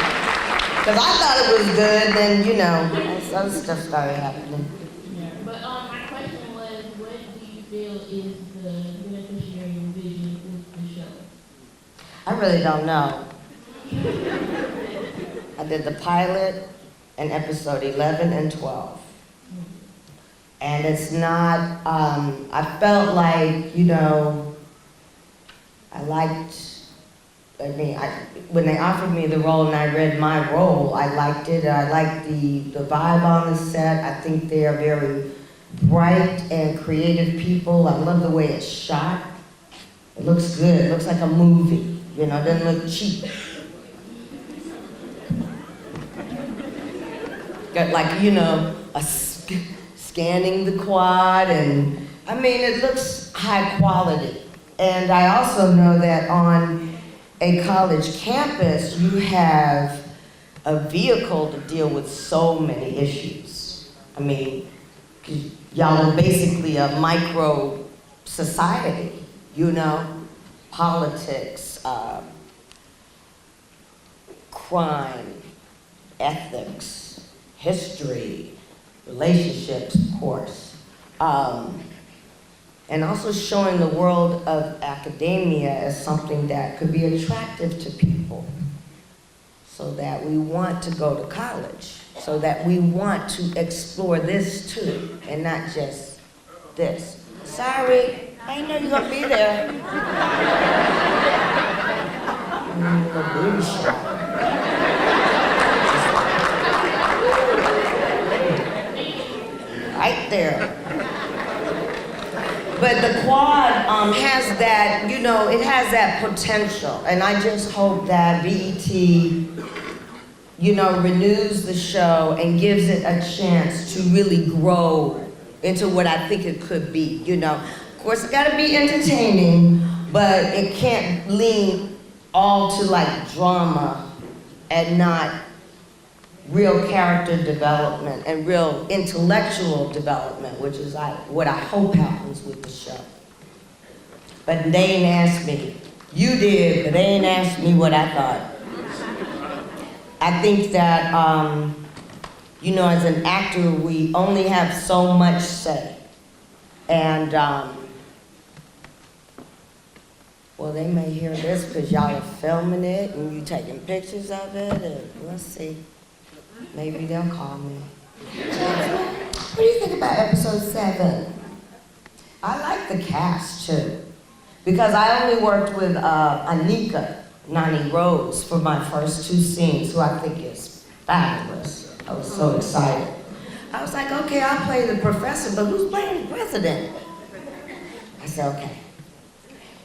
Speaker 9: Because I thought it was good, then, you know, other stuff started happening.
Speaker 13: Yeah. But my question was, what do you feel is the beneficiary vision with the show?
Speaker 9: I really don't know. I did the pilot and episode 11 and 12. And it's not, I felt like, you know, when they offered me the role and I read my role, I liked it. I liked the vibe on the set. I think they are very bright and creative people. I love the way it's shot. It looks good. It looks like a movie. You know, it doesn't look cheap. Got like, you know, scanning the quad, and I mean, it looks high quality. And I also know that on a college campus, you have a vehicle to deal with so many issues. I mean, y'all are basically a micro society, you know, politics, crime, ethics, history, relationships, of course. And also showing the world of academia as something that could be attractive to people. so that we want to go to college, so that we want to explore this too, and not just this. Sorry, I didn't know you were gonna be there. The booty shot. Right there. But the quad has that, you know, it has that potential. And I just hope that BET, you know, renews the show and gives it a chance to really grow into what I think it could be, you know. Of course, it gotta be entertaining, but it can't lean all to like drama and not real character development and real intellectual development, which is what I hope happens with the show. But they ain't asked me. You did, but they ain't asked me what I thought. I think that, you know, as an actor, we only have so much say. And, well, they may hear this because y'all are filming it and you taking pictures of it, and let's see. Maybe they'll call me. Jasmine, what do you think about episode 7? I like the cast too, because I only worked with Anika Nani Rose for my first 2 scenes, who I think is fabulous. I was so excited. I was like, okay, I'll play the professor, but who's playing the president? I said, okay.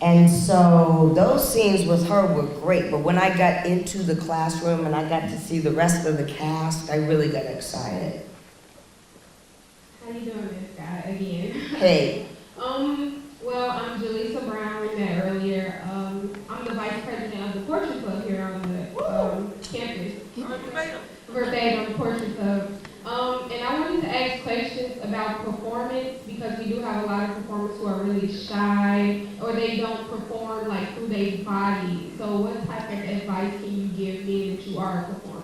Speaker 9: And so those scenes with her were great, but when I got into the classroom and I got to see the rest of the cast, I really got excited.
Speaker 14: How you doing, Miss Guy, again?
Speaker 9: Hey.
Speaker 14: Well, I'm Julissa Brown, we met earlier. I'm the vice president of the Portrait Club here on the campus. Verbatim Portrait Club. And I wanted to ask questions about performance, because we do have a lot of performers who are really shy, or they don't perform like through their body. So what type of advice can you give me that you are a performer?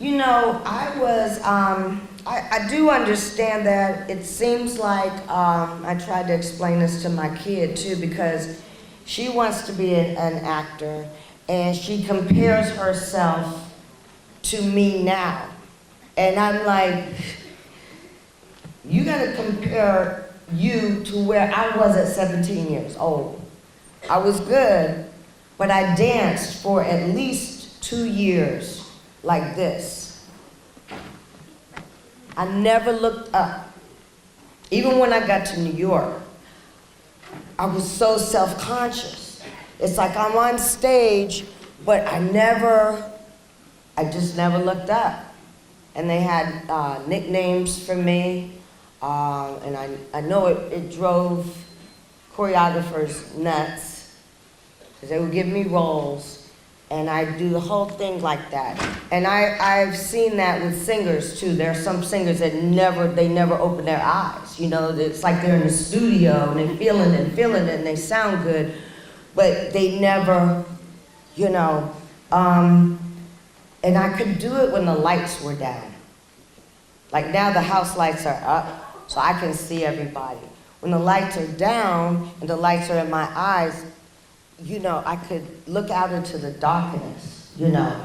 Speaker 9: You know, I do understand that. It seems like, I tried to explain this to my kid too, because she wants to be an actor, and she compares herself to me now. And I'm like, you gotta compare you to where I was at 17 years old. I was good, but I danced for at least 2 years like this. I never looked up. Even when I got to New York, I was so self-conscious. It's like I'm on stage, but I just never looked up. And they had nicknames for me, and I know it drove choreographers nuts, because they would give me roles, and I'd do the whole thing like that. And I've seen that with singers too. There are some singers that never open their eyes. You know, it's like they're in the studio and they're feeling it and they sound good, but they never, you know, and I could do it when the lights were down. Like now the house lights are up, so I can see everybody. When the lights are down and the lights are in my eyes, you know, I could look out into the darkness, you know.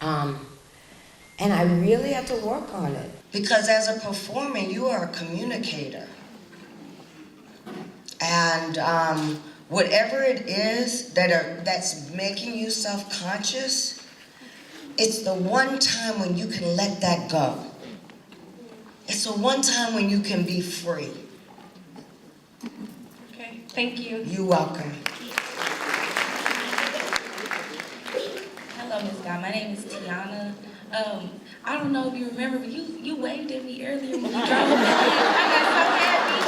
Speaker 9: And I really have to work on it. Because as a performer, you are a communicator. And whatever it is that's making you self-conscious, it's the one time when you can let that go. It's the one time when you can be free.
Speaker 15: Okay, thank you.
Speaker 9: You're welcome.
Speaker 15: Hello, Ms. Guy. My name is Tiana. I don't know if you remember, but you waved at me earlier when you drove me. I got so happy.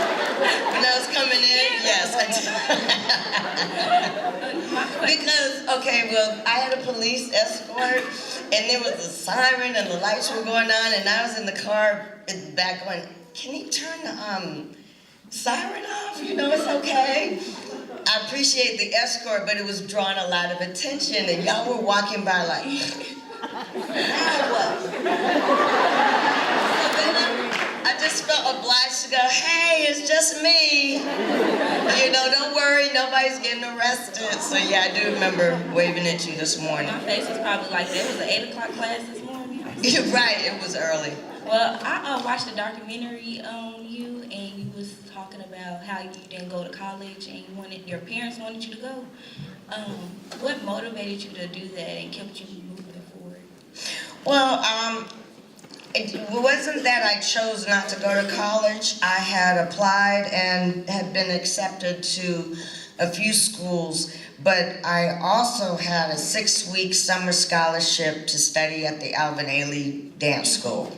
Speaker 9: When I was coming in? Yes, I did. Because, okay, well, I had a police escort, and there was a siren, and the lights were going on, and I was in the car in the back going, can you turn the siren off? You know, it's okay. I appreciate the escort, but it was drawing a lot of attention, and y'all were walking by like, now what? So then I just just felt obliged to go, hey, it's just me. You know, don't worry, nobody's getting arrested. So yeah, I do remember waving at you this morning.
Speaker 15: My face was probably like that. It was an 8 o'clock class this morning.
Speaker 9: Right, it was early.
Speaker 15: Well, I watched a documentary on you, and you was talking about how you didn't go to college and your parents wanted you to go. What motivated you to do that and kept you moving forward?
Speaker 9: Well, it wasn't that I chose not to go to college. I had applied and had been accepted to a few schools, but I also had a 6-week summer scholarship to study at the Alvin Ailey Dance School.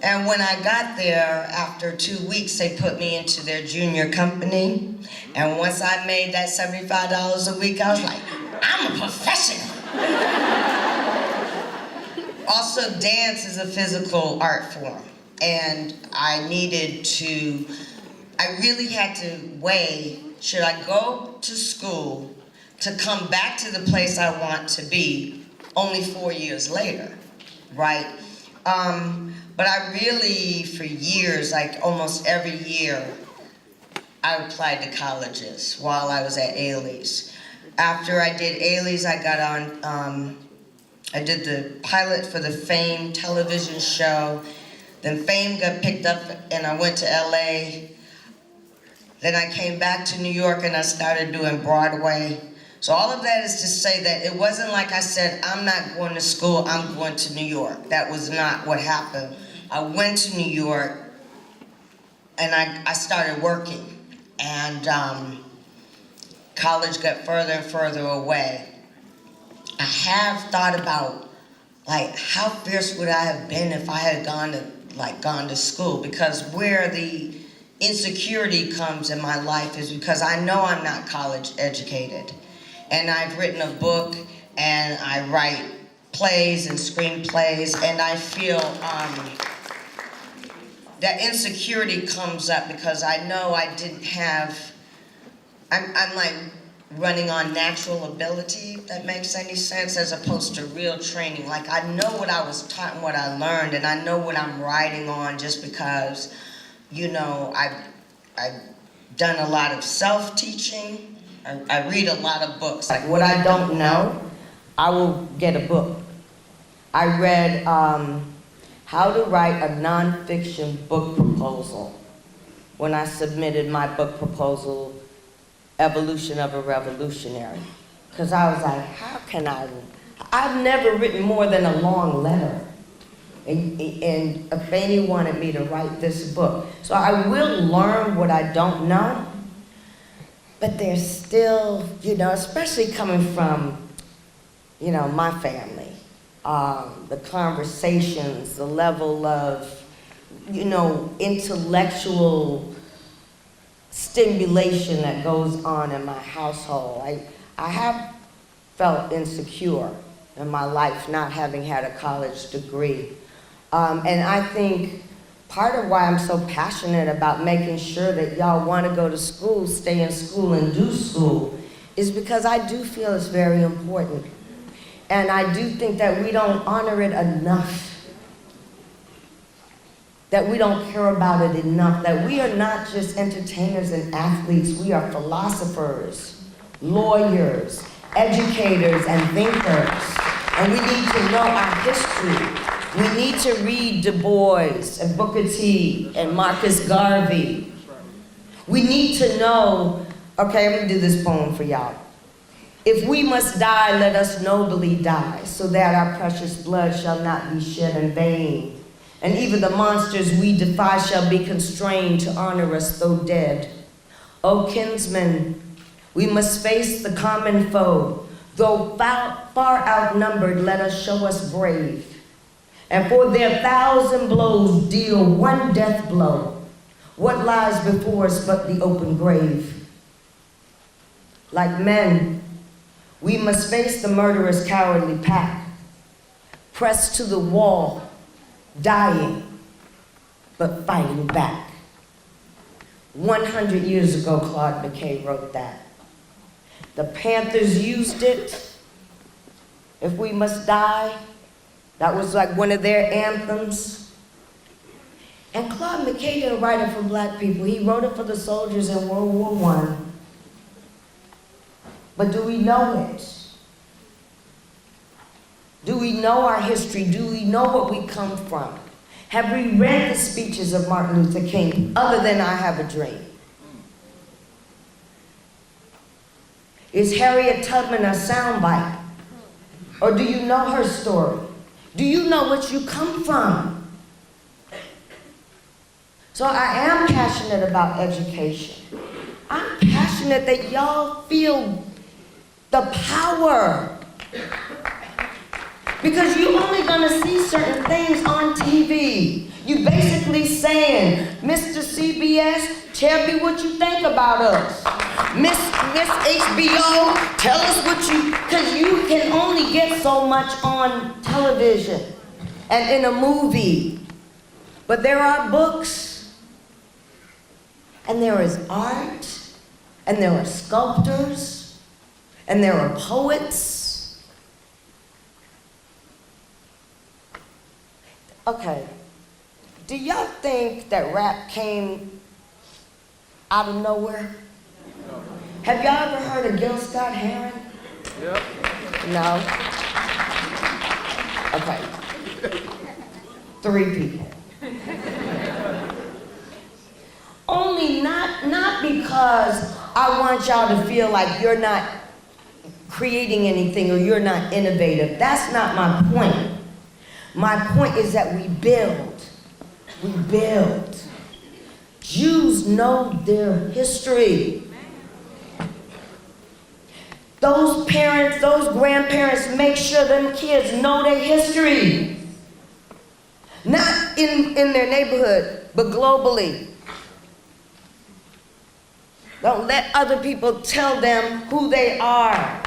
Speaker 9: And when I got there, after 2 weeks, they put me into their junior company. And once I made that $75 a week, I was like, I'm a professional. Also, dance is a physical art form. And I really had to weigh, should I go to school to come back to the place I want to be only 4 years later, right? But I really, for years, like almost every year, I applied to colleges while I was at Ailey's. After I did Ailey's, I got on, I did the pilot for the Fame television show. Then Fame got picked up and I went to LA. Then I came back to New York and I started doing Broadway. So all of that is to say that it wasn't like I said, I'm not going to school, I'm going to New York. That was not what happened. I went to New York and I started working. And college got further and further away. I have thought about, like, how fierce would I have been if I had gone to school? Because where the insecurity comes in my life is because I know I'm not college educated. And I've written a book, and I write plays and screenplays, and I feel that insecurity comes up because I know I didn't have, I'm like running on natural ability, if that makes any sense, as opposed to real training. Like, I know what I was taught and what I learned, and I know what I'm riding on just because, you know, I've done a lot of self-teaching. I read a lot of books. Like, what I don't know, I will get a book. I read How to Write a Nonfiction Book Proposal when I submitted my book proposal, Evolution of a Revolutionary. Because I was like, how can I've never written more than a long letter. And Fannie wanted me to write this book. So I will learn what I don't know, but there's still, you know, especially coming from, you know, my family, the conversations, the level of, you know, intellectual stimulation that goes on in my household. I have felt insecure in my life not having had a college degree. And I think part of why I'm so passionate about making sure that y'all want to go to school, stay in school, and do school is because I do feel it's very important. And I do think that we don't honor it enough, that we don't care about it enough, that we are not just entertainers and athletes, we are philosophers, lawyers, educators, and thinkers. And we need to know our history. We need to read Du Bois and Booker T and Marcus Garvey. We need to know, okay, I'm gonna do this poem for y'all. If we must die, let us nobly die, so that our precious blood shall not be shed in vain. And even the monsters we defy shall be constrained to honor us though dead. O kinsmen, we must face the common foe. Though far outnumbered, let us show us brave. And for their 1,000 blows deal one death blow. What lies before us but the open grave? Like men, we must face the murderous cowardly pack, pressed to the wall, dying, but fighting back. 100 years ago, Claude McKay wrote that. The Panthers used it. If we must die, that was like one of their anthems. And Claude McKay didn't write it for black people. He wrote it for the soldiers in World War I. But do we know it? Do we know our history? Do we know what we come from? Have we read the speeches of Martin Luther King other than I Have a Dream? Is Harriet Tubman a soundbite? Or do you know her story? Do you know what you come from? So I am passionate about education. I'm passionate that y'all feel the power. Because you're only gonna see certain things on TV. You basically saying, Mr. CBS, tell me what you think about us. Miss HBO, tell us what you, because you can only get so much on television and in a movie. But there are books, and there is art, and there are sculptors, and there are poets. Okay, do y'all think that rap came out of nowhere? Have y'all ever heard of Gil Scott Heron?
Speaker 16: Yep.
Speaker 9: No? Okay. 3 people. Only not because I want y'all to feel like you're not creating anything or you're not innovative. That's not my point. My point is that we build. We build. Jews know their history. Those parents, those grandparents make sure them kids know their history. Not in their neighborhood, but globally. Don't let other people tell them who they are.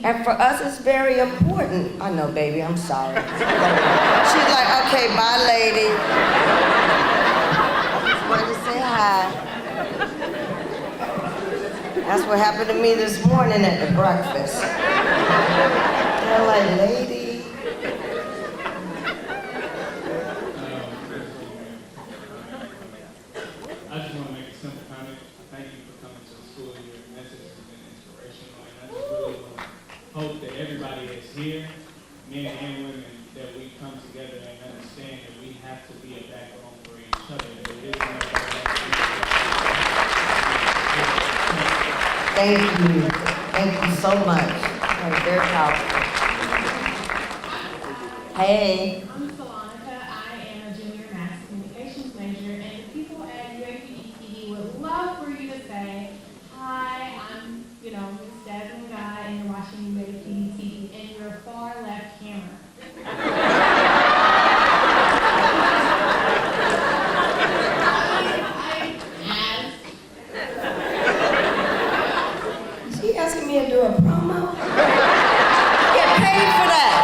Speaker 9: And for us, it's very important. I know, baby, I'm sorry. She's like, okay, bye, lady. I just wanted to say hi. That's what happened to me this morning at the breakfast. They're like, lady.
Speaker 17: I just want to make a simple comment. Thank you for coming to the school. Your message has been inspirational, and I just really want to hope that everybody that's here, men and women, that we come together and understand that we have to be a backbone for each other. That it is
Speaker 9: Thank you. Thank you so much. That was very powerful. Hey.
Speaker 14: I'm Solanka. I am a junior mass communications major, and the people at UAPB-TV would love for you to say, hi, I'm, Miss Jasmine Guy, and you're watching UAPB-TV, and your far left camera.
Speaker 9: She asking me to do a promo? I get paid for that.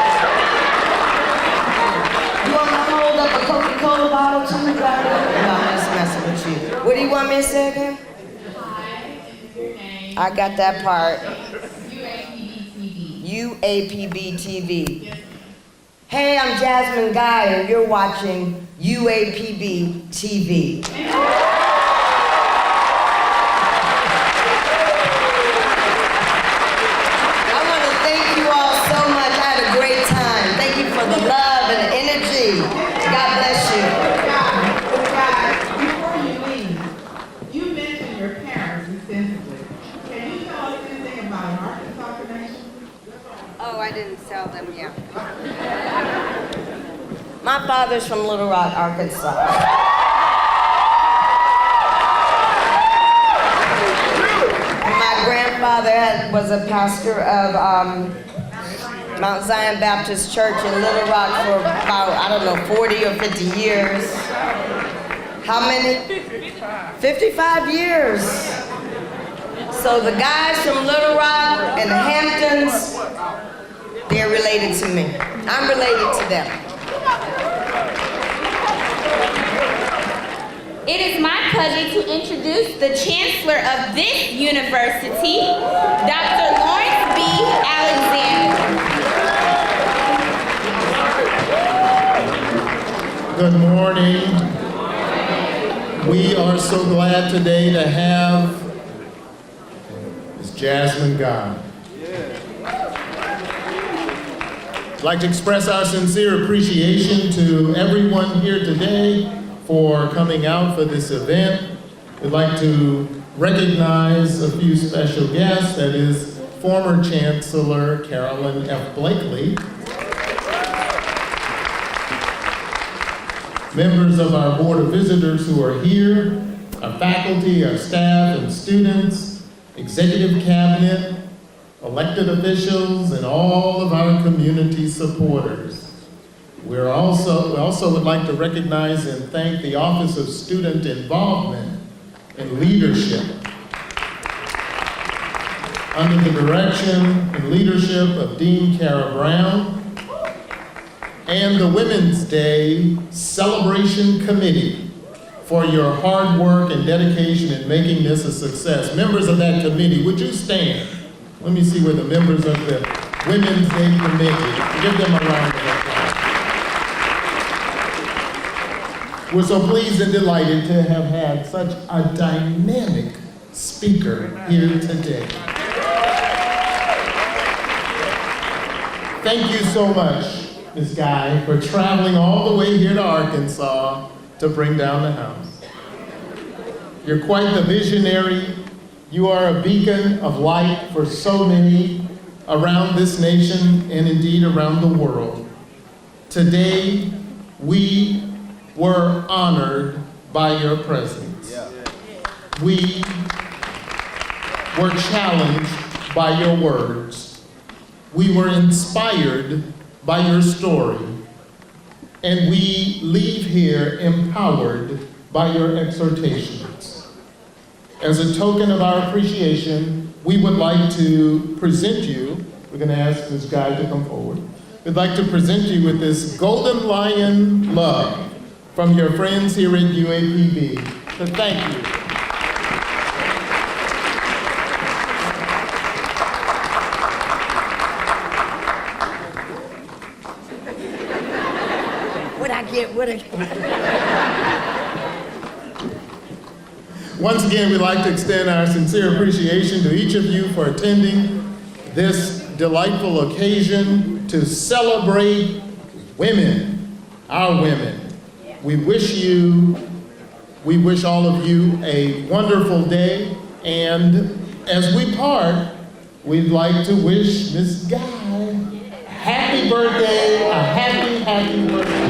Speaker 9: You want to hold up a Coca-Cola bottle too? No, I'm just messing with you. What do you want me to say again?
Speaker 14: Hi, your name.
Speaker 9: I got that part.
Speaker 14: UAPB-TV.
Speaker 9: UAPB-TV.
Speaker 14: Yes.
Speaker 9: Hey, I'm Jasmine Guy, and you're watching UAPB-TV. I want to thank you all so much. I had a great time. Thank you for the love and the energy. God bless you.
Speaker 18: Guys, before you leave, you mentioned your parents extensively. Can you tell us anything about an Arkansas connection?
Speaker 9: Oh, I didn't tell them yet. My father's from Little Rock, Arkansas. My grandfather was a pastor of Mount Zion Baptist Church in Little Rock for about, 40 or 50 years. How many? 55 years. So the guys from Little Rock and the Hamptons, they're related to me. I'm related to them.
Speaker 1: It is my pleasure to introduce the Chancellor of this university, Dr. Lawrence B. Alexander.
Speaker 16: Good morning. We are so glad today to have Ms. Jasmine Guy. I'd like to express our sincere appreciation to everyone here today for coming out for this event. We'd like to recognize a few special guests, that is former Chancellor Carolyn F. Blakely, members of our Board of Visitors who are here, our faculty, our staff and students, executive cabinet, elected officials, and all of our community supporters. We also would like to recognize and thank the Office of Student Involvement and Leadership under the direction and leadership of Dean Kara Brown, and the Women's Day Celebration Committee for your hard work and dedication in making this a success. Members of that committee, would you stand? Let me see where the members of the Women's Day Committee, give them a round of applause. We're so pleased and delighted to have had such a dynamic speaker here today. Thank you so much, Ms. Guy, for traveling all the way here to Arkansas to bring down the house. You're quite the visionary. You are a beacon of light for so many around this nation and indeed around the world. Today, we were honored by your presence. We were challenged by your words. We were inspired by your story, and we leave here empowered by your exhortations. As a token of our appreciation, we would like to present you, we're going to ask Ms. Guy to come forward, we'd like to present you with this Golden Lion Love from your friends here at UAPB. So thank you. Once again, we'd like to extend our sincere appreciation to each of you for attending this delightful occasion to celebrate women, our women. We wish all of you a wonderful day, and as we part, we'd like to wish Ms. Guy happy birthday, a happy birthday.